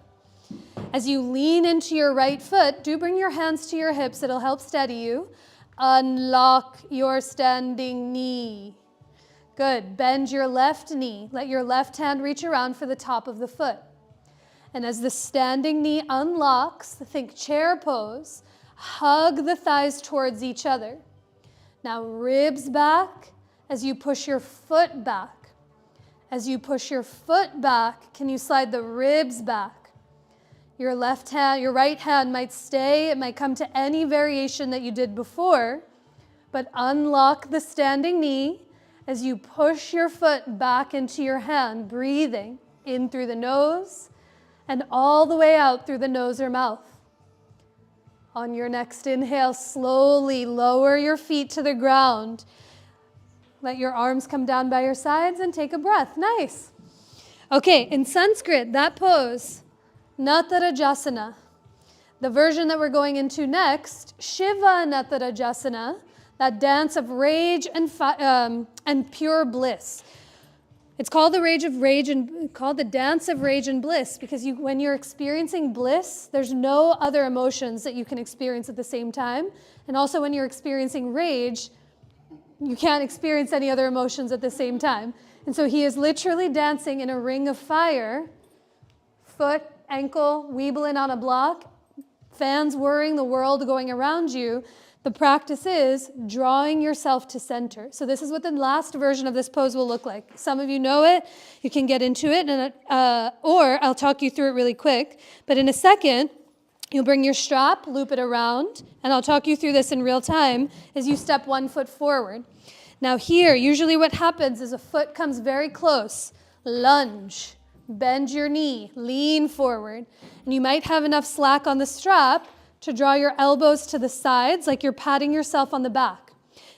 As you lean into your right foot, do bring your hands to your hips. It'll help steady you. Unlock your standing knee. Good. Bend your left knee. Let your left hand reach around for the top of the foot. And as the standing knee unlocks, think chair pose. Hug the thighs towards each other. Now ribs back as you push your foot back. As you push your foot back, can you slide the ribs back? Your left hand, your right hand might stay. It might come to any variation that you did before, but unlock the standing knee as you push your foot back into your hand, breathing in through the nose and all the way out through the nose or mouth. On your next inhale, slowly lower your feet to the ground. Let your arms come down by your sides and take a breath. Nice. Okay, in Sanskrit, that pose, Natarajasana. The version that we're going into next, Shiva Natarajasana, that dance of rage and pure bliss. It's called the dance of rage and bliss because when you're experiencing bliss, there's no other emotions that you can experience at the same time. And also when you're experiencing rage, you can't experience any other emotions at the same time. And so he is literally dancing in a ring of fire, foot, ankle, weebling on a block, fans whirring, the world going around you. The practice is drawing yourself to center. So this is what the last version of this pose will look like. Some of you know it. You can get into it, or I'll talk you through it really quick. But in a second, you'll bring your strap, loop it around, and I'll talk you through this in real time as you step one foot forward. Now here, usually what happens is a foot comes very close, lunge, bend your knee, lean forward, and you might have enough slack on the strap to draw your elbows to the sides like you're patting yourself on the back.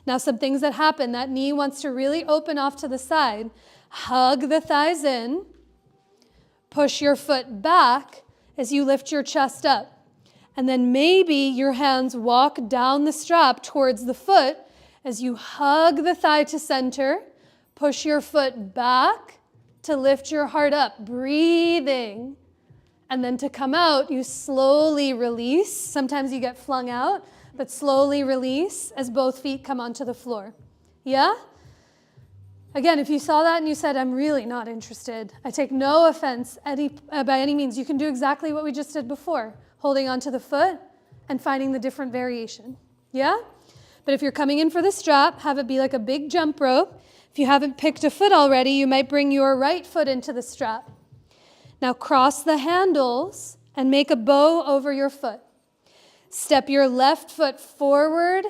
Now some things that happen, that knee wants to really open off to the side. Hug the thighs in, push your foot back as you lift your chest up. And then maybe your hands walk down the strap towards the foot as you hug the thigh to center, push your foot back to lift your heart up, breathing. And then to come out, you slowly release. Sometimes you get flung out, but slowly release as both feet come onto the floor. Yeah? Again, if you saw that and you said, I'm really not interested, I take no offense by any means. You can do exactly what we just did before, holding onto the foot and finding the different variation. Yeah? But if you're coming in for the strap, have it be like a big jump rope. If you haven't picked a foot already, you might bring your right foot into the strap. Now cross the handles and make a bow over your foot. Step your left foot forward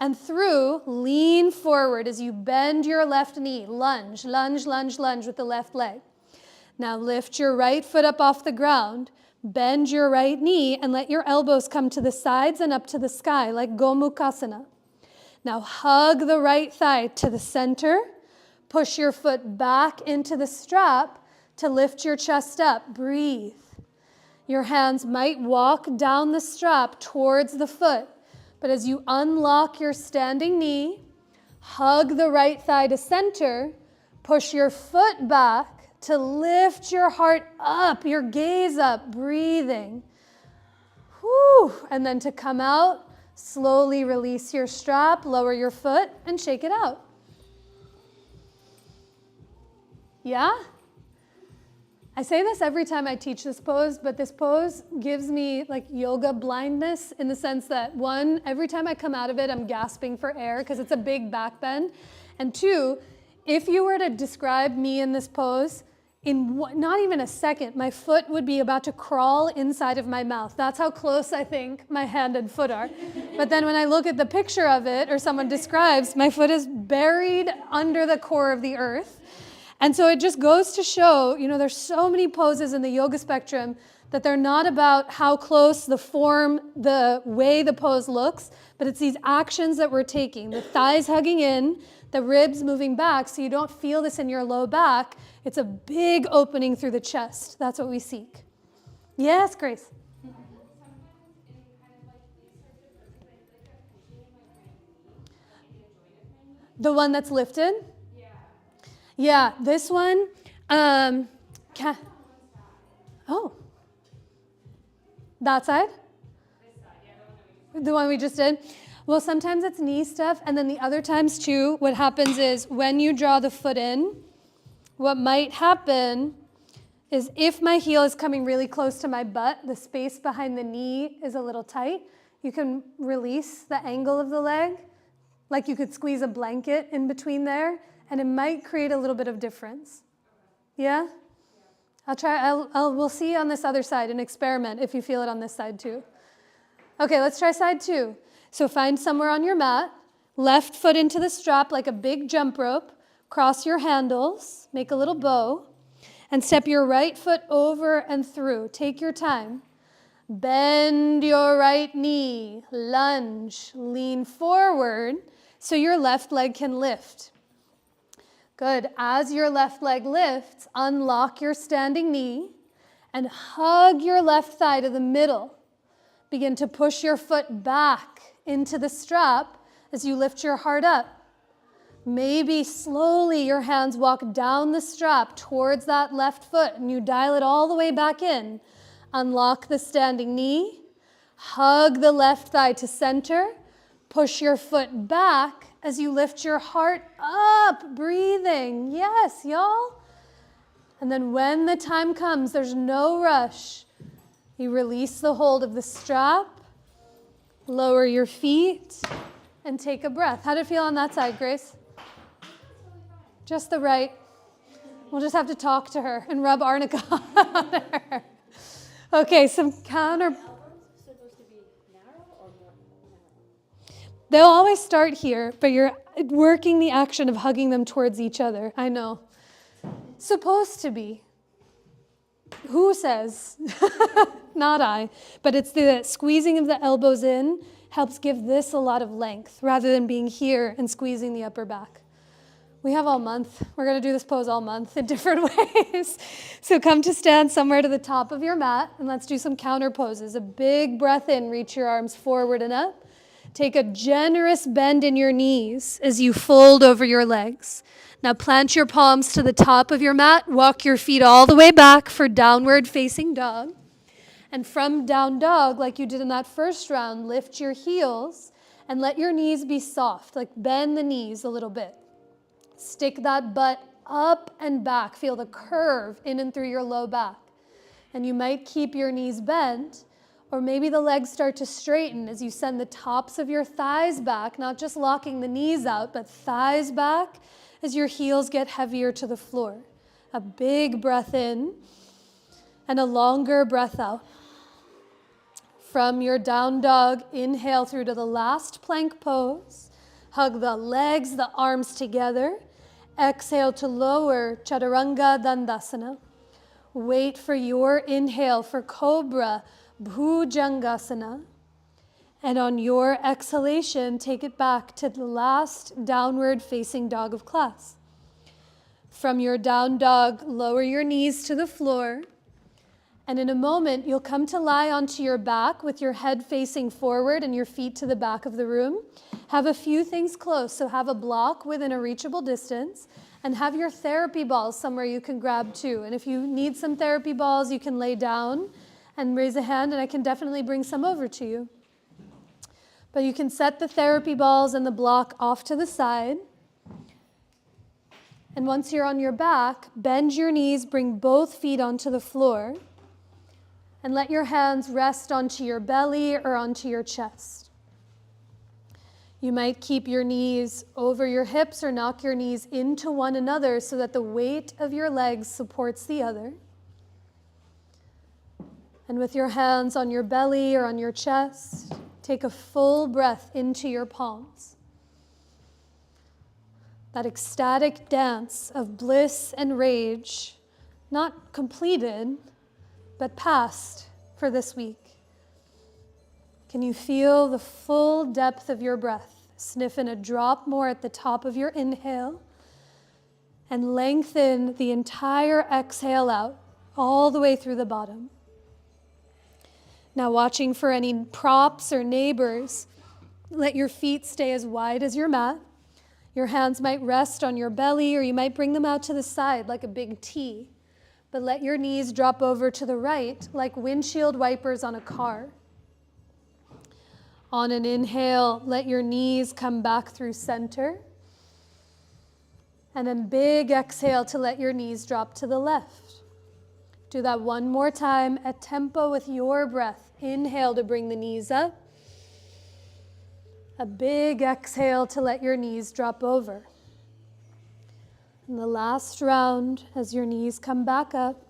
and through. Lean forward as you bend your left knee. Lunge, lunge, lunge, lunge with the left leg. Now lift your right foot up off the ground. Bend your right knee and let your elbows come to the sides and up to the sky like Gomukhasana. Now hug the right thigh to the center. Push your foot back into the strap to lift your chest up. Breathe. Your hands might walk down the strap towards the foot, but as you unlock your standing knee, hug the right thigh to center, push your foot back to lift your heart up, your gaze up, breathing. Whew. And then to come out, slowly release your strap, lower your foot, and shake it out. Yeah? I say this every time I teach this pose, but this pose gives me like yoga blindness in the sense that one, every time I come out of it, I'm gasping for air because it's a big back bend. And two, if you were to describe me in this pose, in not even a second, my foot would be about to crawl inside of my mouth. That's how close I think my hand and foot are. But then when I look at the picture of it or someone describes, my foot is buried under the core of the earth. And so it just goes to show, there's so many poses in the yoga spectrum that they're not about how close the form, the way the pose looks, but it's these actions that we're taking. The thighs hugging in, the ribs moving back, so you don't feel this in your low back. It's a big opening through the chest. That's what we seek. Yes, Grace? The one that's lifted? Yeah, this one, oh, that side? The one we just did? Well, sometimes it's knee stuff, and then the other times too, what happens is when you draw the foot in, what might happen is if my heel is coming really close to my butt, the space behind the knee is a little tight, you can release the angle of the leg, like you could squeeze a blanket in between there, and it might create a little bit of difference. Yeah? We'll see on this other side and experiment if you feel it on this side too. Okay, let's try side two. So find somewhere on your mat, left foot into the strap like a big jump rope, cross your handles, make a little bow, and step your right foot over and through. Take your time. Bend your right knee, lunge, lean forward so your left leg can lift. Good. As your left leg lifts, unlock your standing knee and hug your left thigh to the middle. Begin to push your foot back into the strap as you lift your heart up. Maybe slowly your hands walk down the strap towards that left foot and you dial it all the way back in. Unlock the standing knee, hug the left thigh to center, push your foot back as you lift your heart up, breathing. Yes, y'all. And then when the time comes, there's no rush. You release the hold of the strap, lower your feet, and take a breath. How did it feel on that side, Grace? Just the right. We'll just have to talk to her and rub arnica on her. Okay, some counter. They'll always start here, but you're working the action of hugging them towards each other. I know. Supposed to be. Who says? Not I. But it's the squeezing of the elbows in helps give this a lot of length rather than being here and squeezing the upper back. We have all month. We're going to do this pose all month in different ways. So come to stand somewhere to the top of your mat, and let's do some counter poses. A big breath in, reach your arms forward and up. Take a generous bend in your knees as you fold over your legs. Now plant your palms to the top of your mat. Walk your feet all the way back for downward facing dog. And from down dog, like you did in that first round, lift your heels and let your knees be soft, like bend the knees a little bit. Stick that butt up and back. Feel the curve in and through your low back. And you might keep your knees bent, or maybe the legs start to straighten as you send the tops of your thighs back, not just locking the knees out, but thighs back as your heels get heavier to the floor. A big breath in and a longer breath out. From your down dog, inhale through to the last plank pose. Hug the legs, the arms together. Exhale to lower, Chaturanga Dandasana. Wait for your inhale for Cobra, Bhujangasana. And on your exhalation, take it back to the last downward facing dog of class. From your down dog, lower your knees to the floor. And in a moment, you'll come to lie onto your back with your head facing forward and your feet to the back of the room. Have a few things close. So have a block within a reachable distance and have your therapy balls somewhere you can grab too. And if you need some therapy balls, you can lay down and raise a hand and I can definitely bring some over to you. But you can set the therapy balls and the block off to the side. And once you're on your back, bend your knees, bring both feet onto the floor, and let your hands rest onto your belly or onto your chest. You might keep your knees over your hips or knock your knees into one another so that the weight of your legs supports the other. And with your hands on your belly or on your chest, take a full breath into your palms. That ecstatic dance of bliss and rage, not completed, but past for this week. Can you feel the full depth of your breath? Sniff in a drop more at the top of your inhale and lengthen the entire exhale out all the way through the bottom. Now, watching for any props or neighbors, let your feet stay as wide as your mat. Your hands might rest on your belly, or you might bring them out to the side like a big T. But let your knees drop over to the right like windshield wipers on a car. On an inhale, let your knees come back through center. And then big exhale to let your knees drop to the left. Do that one more time at tempo with your breath. Inhale to bring the knees up. A big exhale to let your knees drop over. And the last round, as your knees come back up,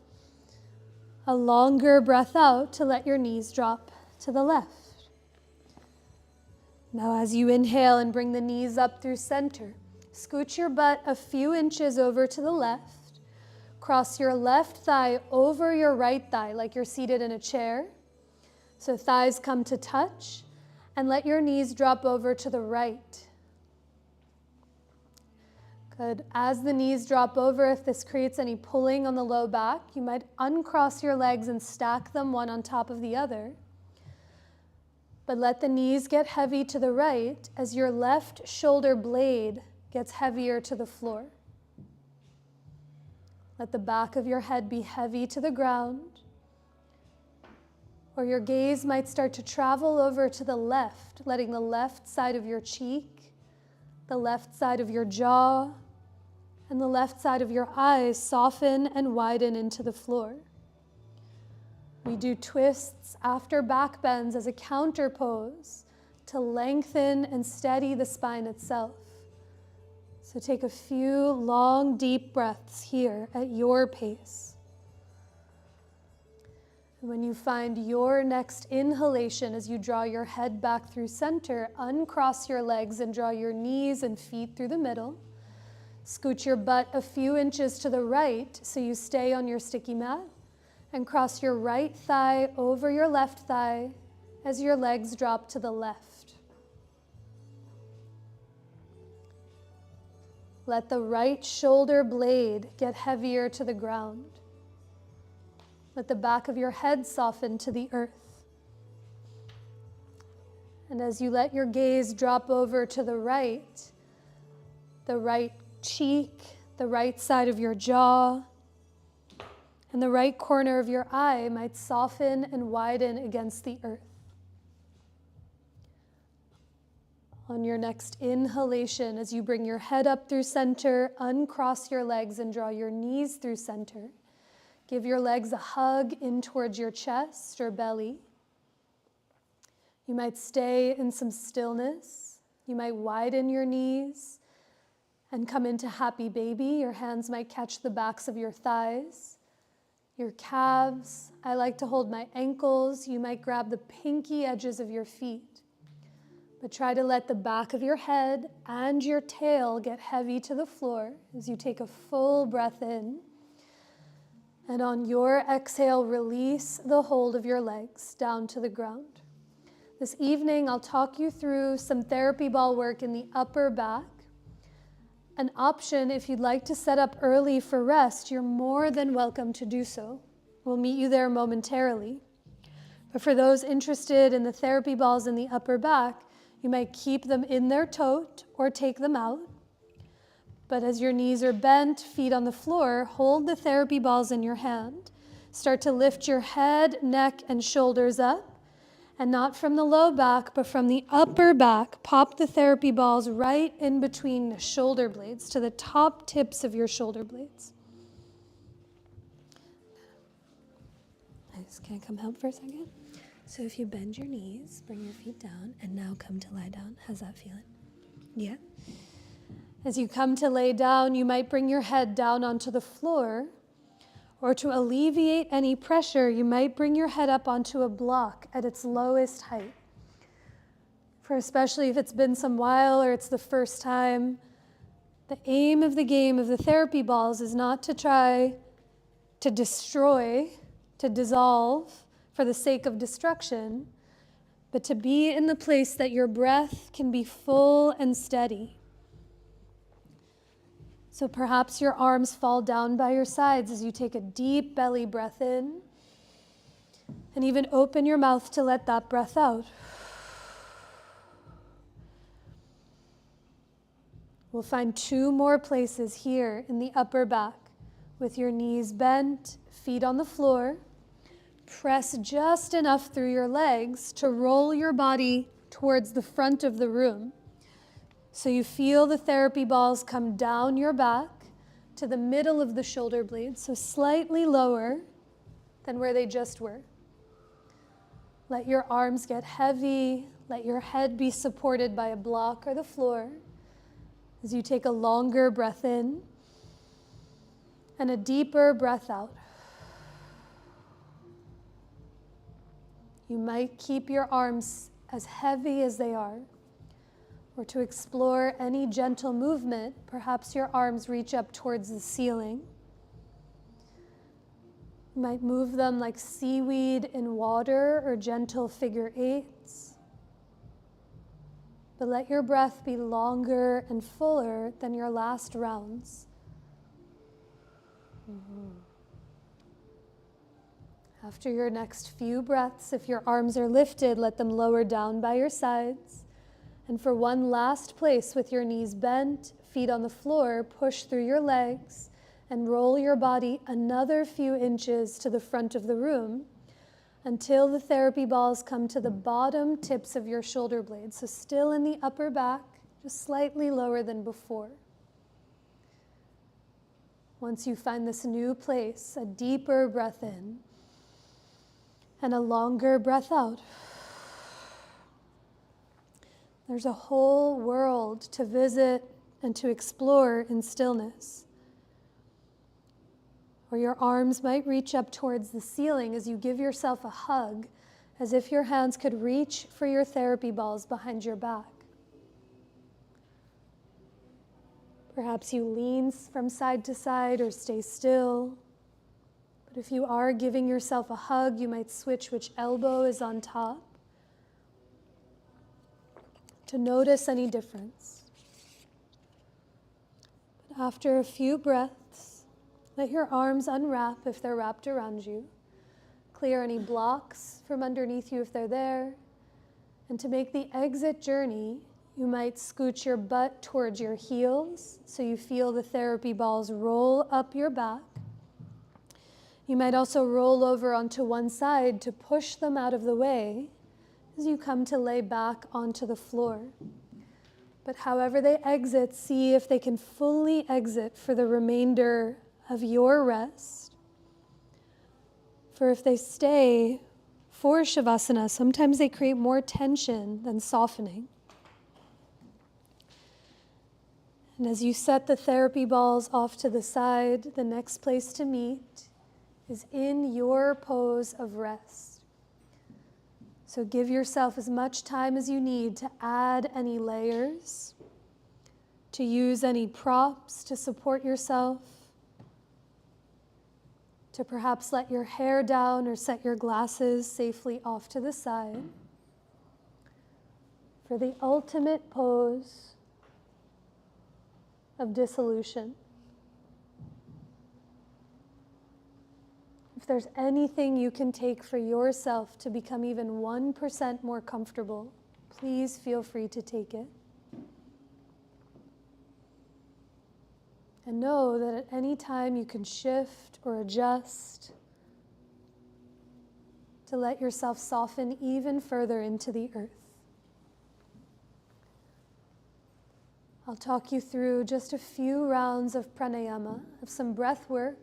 a longer breath out to let your knees drop to the left. Now, as you inhale and bring the knees up through center, scoot your butt a few inches over to the left. Cross your left thigh over your right thigh like you're seated in a chair. So thighs come to touch, and let your knees drop over to the right. Good. As the knees drop over, if this creates any pulling on the low back, you might uncross your legs and stack them one on top of the other. But let the knees get heavy to the right as your left shoulder blade gets heavier to the floor. Let the back of your head be heavy to the ground. Or your gaze might start to travel over to the left, letting the left side of your cheek, the left side of your jaw, and the left side of your eyes soften and widen into the floor. We do twists after back bends as a counter pose to lengthen and steady the spine itself. So take a few long, deep breaths here at your pace. And when you find your next inhalation, as you draw your head back through center, uncross your legs and draw your knees and feet through the middle. Scoot your butt a few inches to the right so you stay on your sticky mat. And cross your right thigh over your left thigh as your legs drop to the left. Let the right shoulder blade get heavier to the ground. Let the back of your head soften to the earth. And as you let your gaze drop over to the right cheek, the right side of your jaw, and the right corner of your eye might soften and widen against the earth. On your next inhalation, as you bring your head up through center, uncross your legs and draw your knees through center. Give your legs a hug in towards your chest or belly. You might stay in some stillness. You might widen your knees and come into happy baby. Your hands might catch the backs of your thighs, your calves. I like to hold my ankles. You might grab the pinky edges of your feet. But try to let the back of your head and your tail get heavy to the floor as you take a full breath in. And on your exhale, release the hold of your legs down to the ground. This evening, I'll talk you through some therapy ball work in the upper back. An option, if you'd like to set up early for rest, you're more than welcome to do so. We'll meet you there momentarily. But for those interested in the therapy balls in the upper back, you might keep them in their tote or take them out. But as your knees are bent, feet on the floor, hold the therapy balls in your hand. Start to lift your head, neck, and shoulders up. And not from the low back, but from the upper back, pop the therapy balls right in between the shoulder blades to the top tips of your shoulder blades. Nice. Can I come help for a second? So if you bend your knees, bring your feet down, and now come to lie down. How's that feeling? Yeah? As you come to lay down, you might bring your head down onto the floor, or to alleviate any pressure, you might bring your head up onto a block at its lowest height. For especially if it's been some while or it's the first time, the aim of the game of the therapy balls is not to try to destroy, to dissolve for the sake of destruction, but to be in the place that your breath can be full and steady. So perhaps your arms fall down by your sides as you take a deep belly breath in, and even open your mouth to let that breath out. We'll find 2 more places here in the upper back with your knees bent, feet on the floor. Press just enough through your legs to roll your body towards the front of the room. So you feel the therapy balls come down your back to the middle of the shoulder blades, so slightly lower than where they just were. Let your arms get heavy. Let your head be supported by a block or the floor as you take a longer breath in and a deeper breath out. You might keep your arms as heavy as they are, or to explore any gentle movement, perhaps your arms reach up towards the ceiling. You might move them like seaweed in water or gentle figure eights. But let your breath be longer and fuller than your last rounds. After your next few breaths, if your arms are lifted, let them lower down by your sides. And for one last place with your knees bent, feet on the floor, push through your legs and roll your body another few inches to the front of the room until the therapy balls come to the bottom tips of your shoulder blades. So still in the upper back, just slightly lower than before. Once you find this new place, a deeper breath in and a longer breath out. There's a whole world to visit and to explore in stillness. Or your arms might reach up towards the ceiling as you give yourself a hug, as if your hands could reach for your therapy balls behind your back. Perhaps you lean from side to side or stay still. But if you are giving yourself a hug, you might switch which elbow is on top, to notice any difference. But after a few breaths, let your arms unwrap if they're wrapped around you. Clear any blocks from underneath you if they're there. And to make the exit journey, you might scooch your butt towards your heels so you feel the therapy balls roll up your back. You might also roll over onto one side to push them out of the way as you come to lay back onto the floor. But however they exit, see if they can fully exit for the remainder of your rest. For if they stay for Shavasana, sometimes they create more tension than softening. And as you set the therapy balls off to the side, the next place to meet is in your pose of rest. So give yourself as much time as you need to add any layers, to use any props to support yourself, to perhaps let your hair down or set your glasses safely off to the side for the ultimate pose of dissolution. If there's anything you can take for yourself to become even 1% more comfortable, please feel free to take it. And know that at any time you can shift or adjust to let yourself soften even further into the earth. I'll talk you through just a few rounds of pranayama, of some breath work,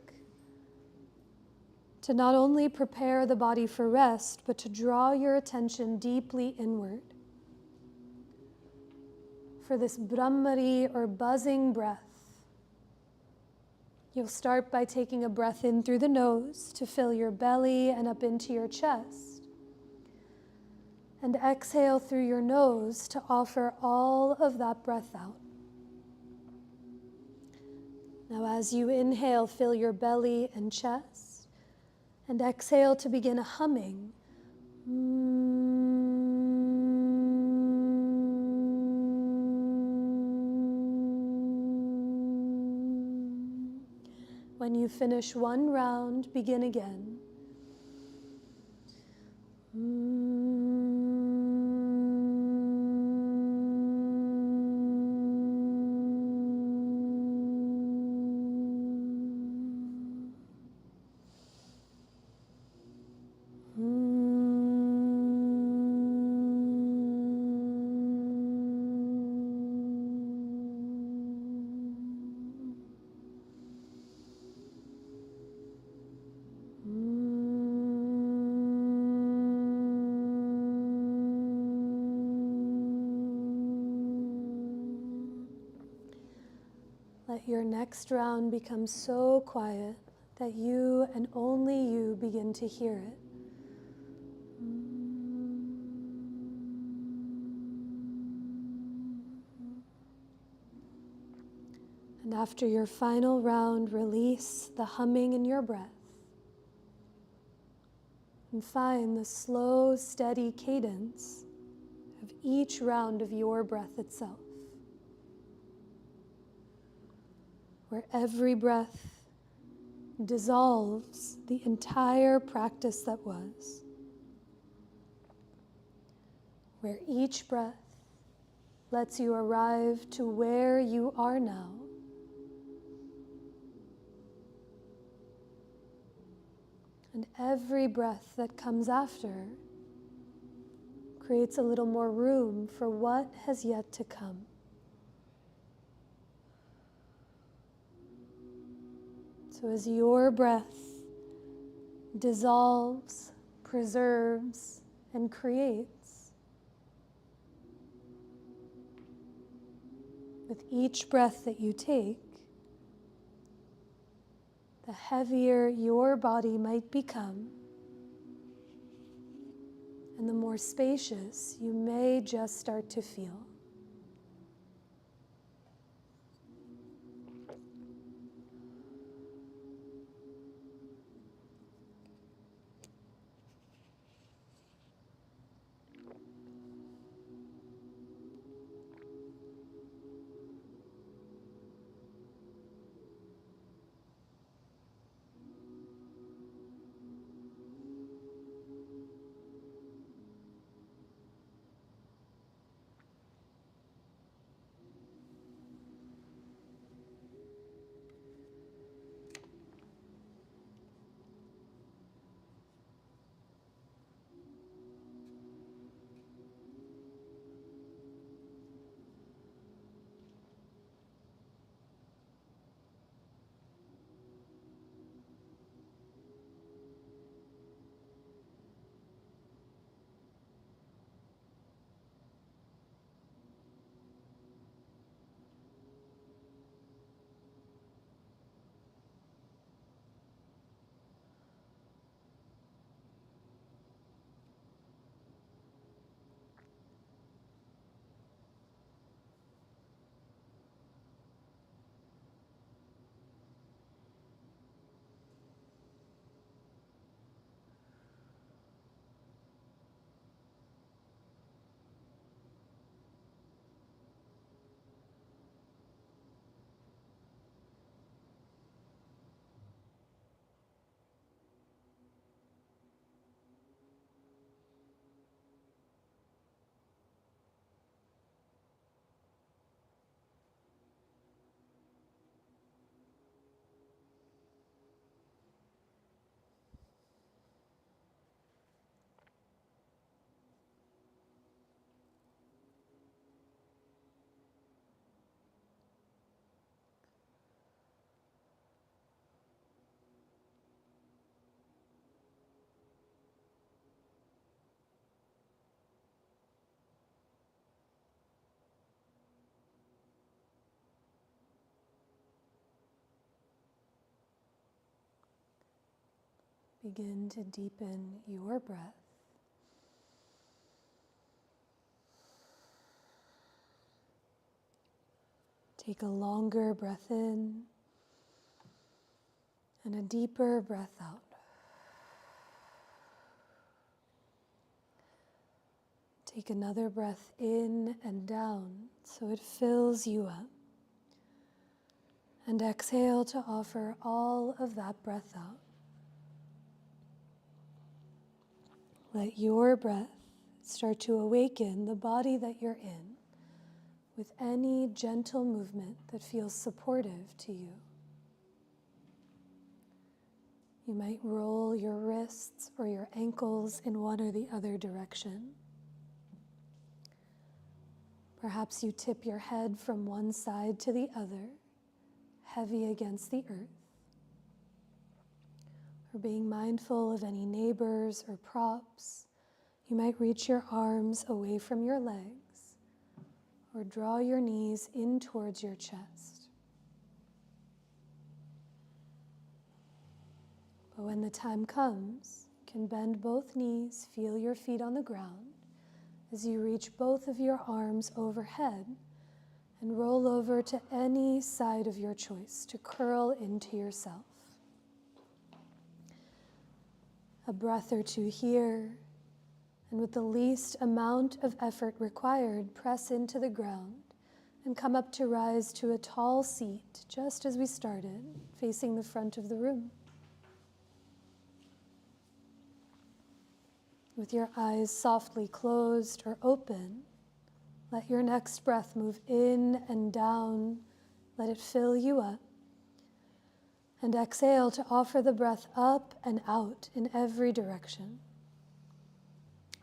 to not only prepare the body for rest, but to draw your attention deeply inward. For this Brahmari or buzzing breath, you'll start by taking a breath in through the nose to fill your belly and up into your chest. And exhale through your nose to offer all of that breath out. Now, as you inhale, fill your belly and chest, and exhale to begin a humming. When you finish one round, begin again. Let your next round become so quiet that you and only you begin to hear it. And after your final round, release the humming in your breath and find the slow, steady cadence of each round of your breath itself, where every breath dissolves the entire practice that was, where each breath lets you arrive to where you are now. And every breath that comes after creates a little more room for what has yet to come. So as your breath dissolves, preserves, and creates, with each breath that you take, the heavier your body might become, and the more spacious you may just start to feel. begin to deepen your breath. Take a longer breath in and a deeper breath out. Take another breath in and down so it fills you up. And exhale to offer all of that breath out. Let your breath start to awaken the body that you're in with any gentle movement that feels supportive to you. You might roll your wrists or your ankles in one or the other direction. Perhaps you tip your head from one side to the other, heavy against the earth. Or being mindful of any neighbors or props, you might reach your arms away from your legs or draw your knees in towards your chest. But when the time comes, you can bend both knees, feel your feet on the ground as you reach both of your arms overhead and roll over to any side of your choice to curl into yourself. A breath or two here, and with the least amount of effort required, press into the ground and come up to rise to a tall seat, just as we started, facing the front of the room. With your eyes softly closed or open, let your next breath move in and down. Let it fill you up. And exhale to offer the breath up and out in every direction.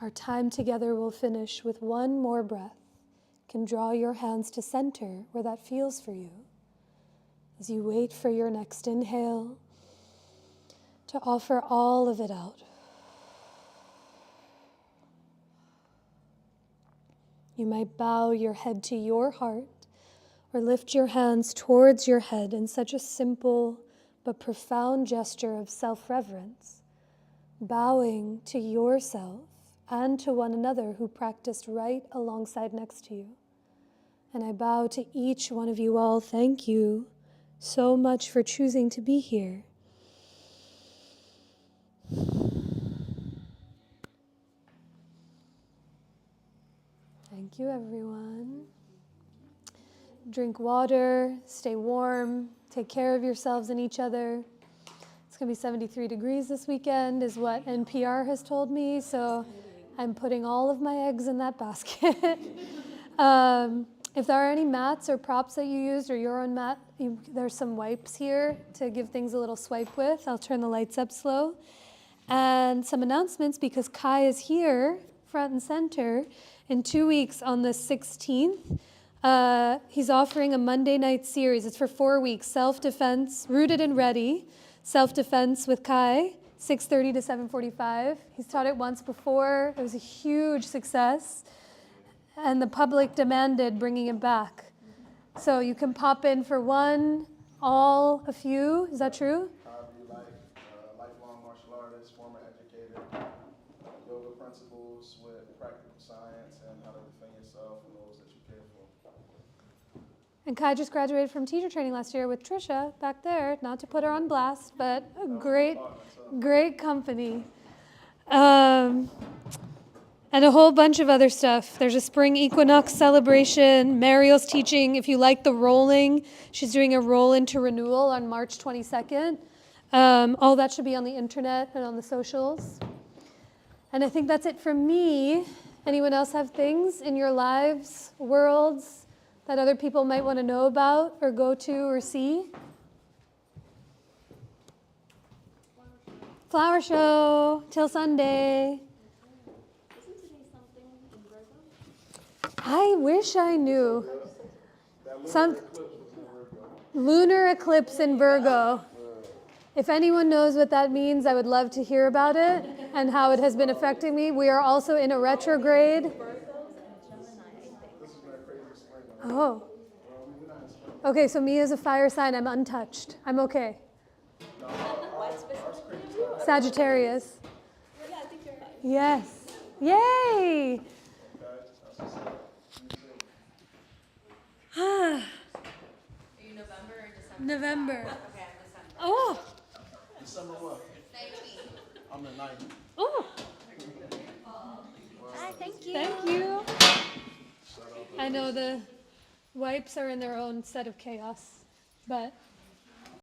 Our time together will finish with one more breath. You can draw your hands to center where that feels for you. As you wait for your next inhale, to offer all of it out. You might bow your head to your heart or lift your hands towards your head in such a simple but profound gesture of self-reverence, bowing to yourself and to one another who practiced right alongside next to you. And I bow to each one of you all. Thank you so much for choosing to be here. Thank you, everyone. Drink water, stay warm, take care of yourselves and each other. It's going to be 73 degrees this weekend, is what NPR has told me, so I'm putting all of my eggs in that basket. If there are any mats or props that you used or your own mat, there's some wipes here to give things a little swipe with. I'll turn the lights up slow. And some announcements, because Kai is here, front and center, in 2 weeks on the 16th. He's offering a Monday night series. It's for 4 weeks. Self-defense, rooted and ready. Self-defense with Kai, 6:30 to 7:45. He's taught it once before. It was a huge success. And the public demanded bringing it back. So you can pop in for one, all, a few. Is that true? However you like, lifelong martial artist, former educator, yoga principles with practical science and how to defend yourself and those that you care for. And Kai just graduated from teacher training last year with Trisha back there, not to put her on blast, but a great company. And a whole bunch of other stuff. There's a spring equinox celebration. Mariel's teaching, if you like the rolling, she's doing a roll into renewal on March 22nd. All that should be on the internet and on the socials. And I think that's it from me. Anyone else have things in your lives, worlds, that other people might want to know about or go to or see? Flower show till Sunday. Isn't today something in Virgo? I wish I knew. Lunar eclipse in Virgo. If anyone knows what that means, I would love to hear about it and how it has been affecting me. We are also in a retrograde. Oh. Okay, so me as a fire sign, I'm untouched. I'm okay. Sagittarius. Yeah, I think you're fine. Yes. Yay! Okay, that's what's up. You too. Are you November or December? November. Okay, I'm December. Oh, December what? 19. I'm the 9th. oh, Hi, thank you. thank you. Shout out. I know the wipes are in their own set of chaos, but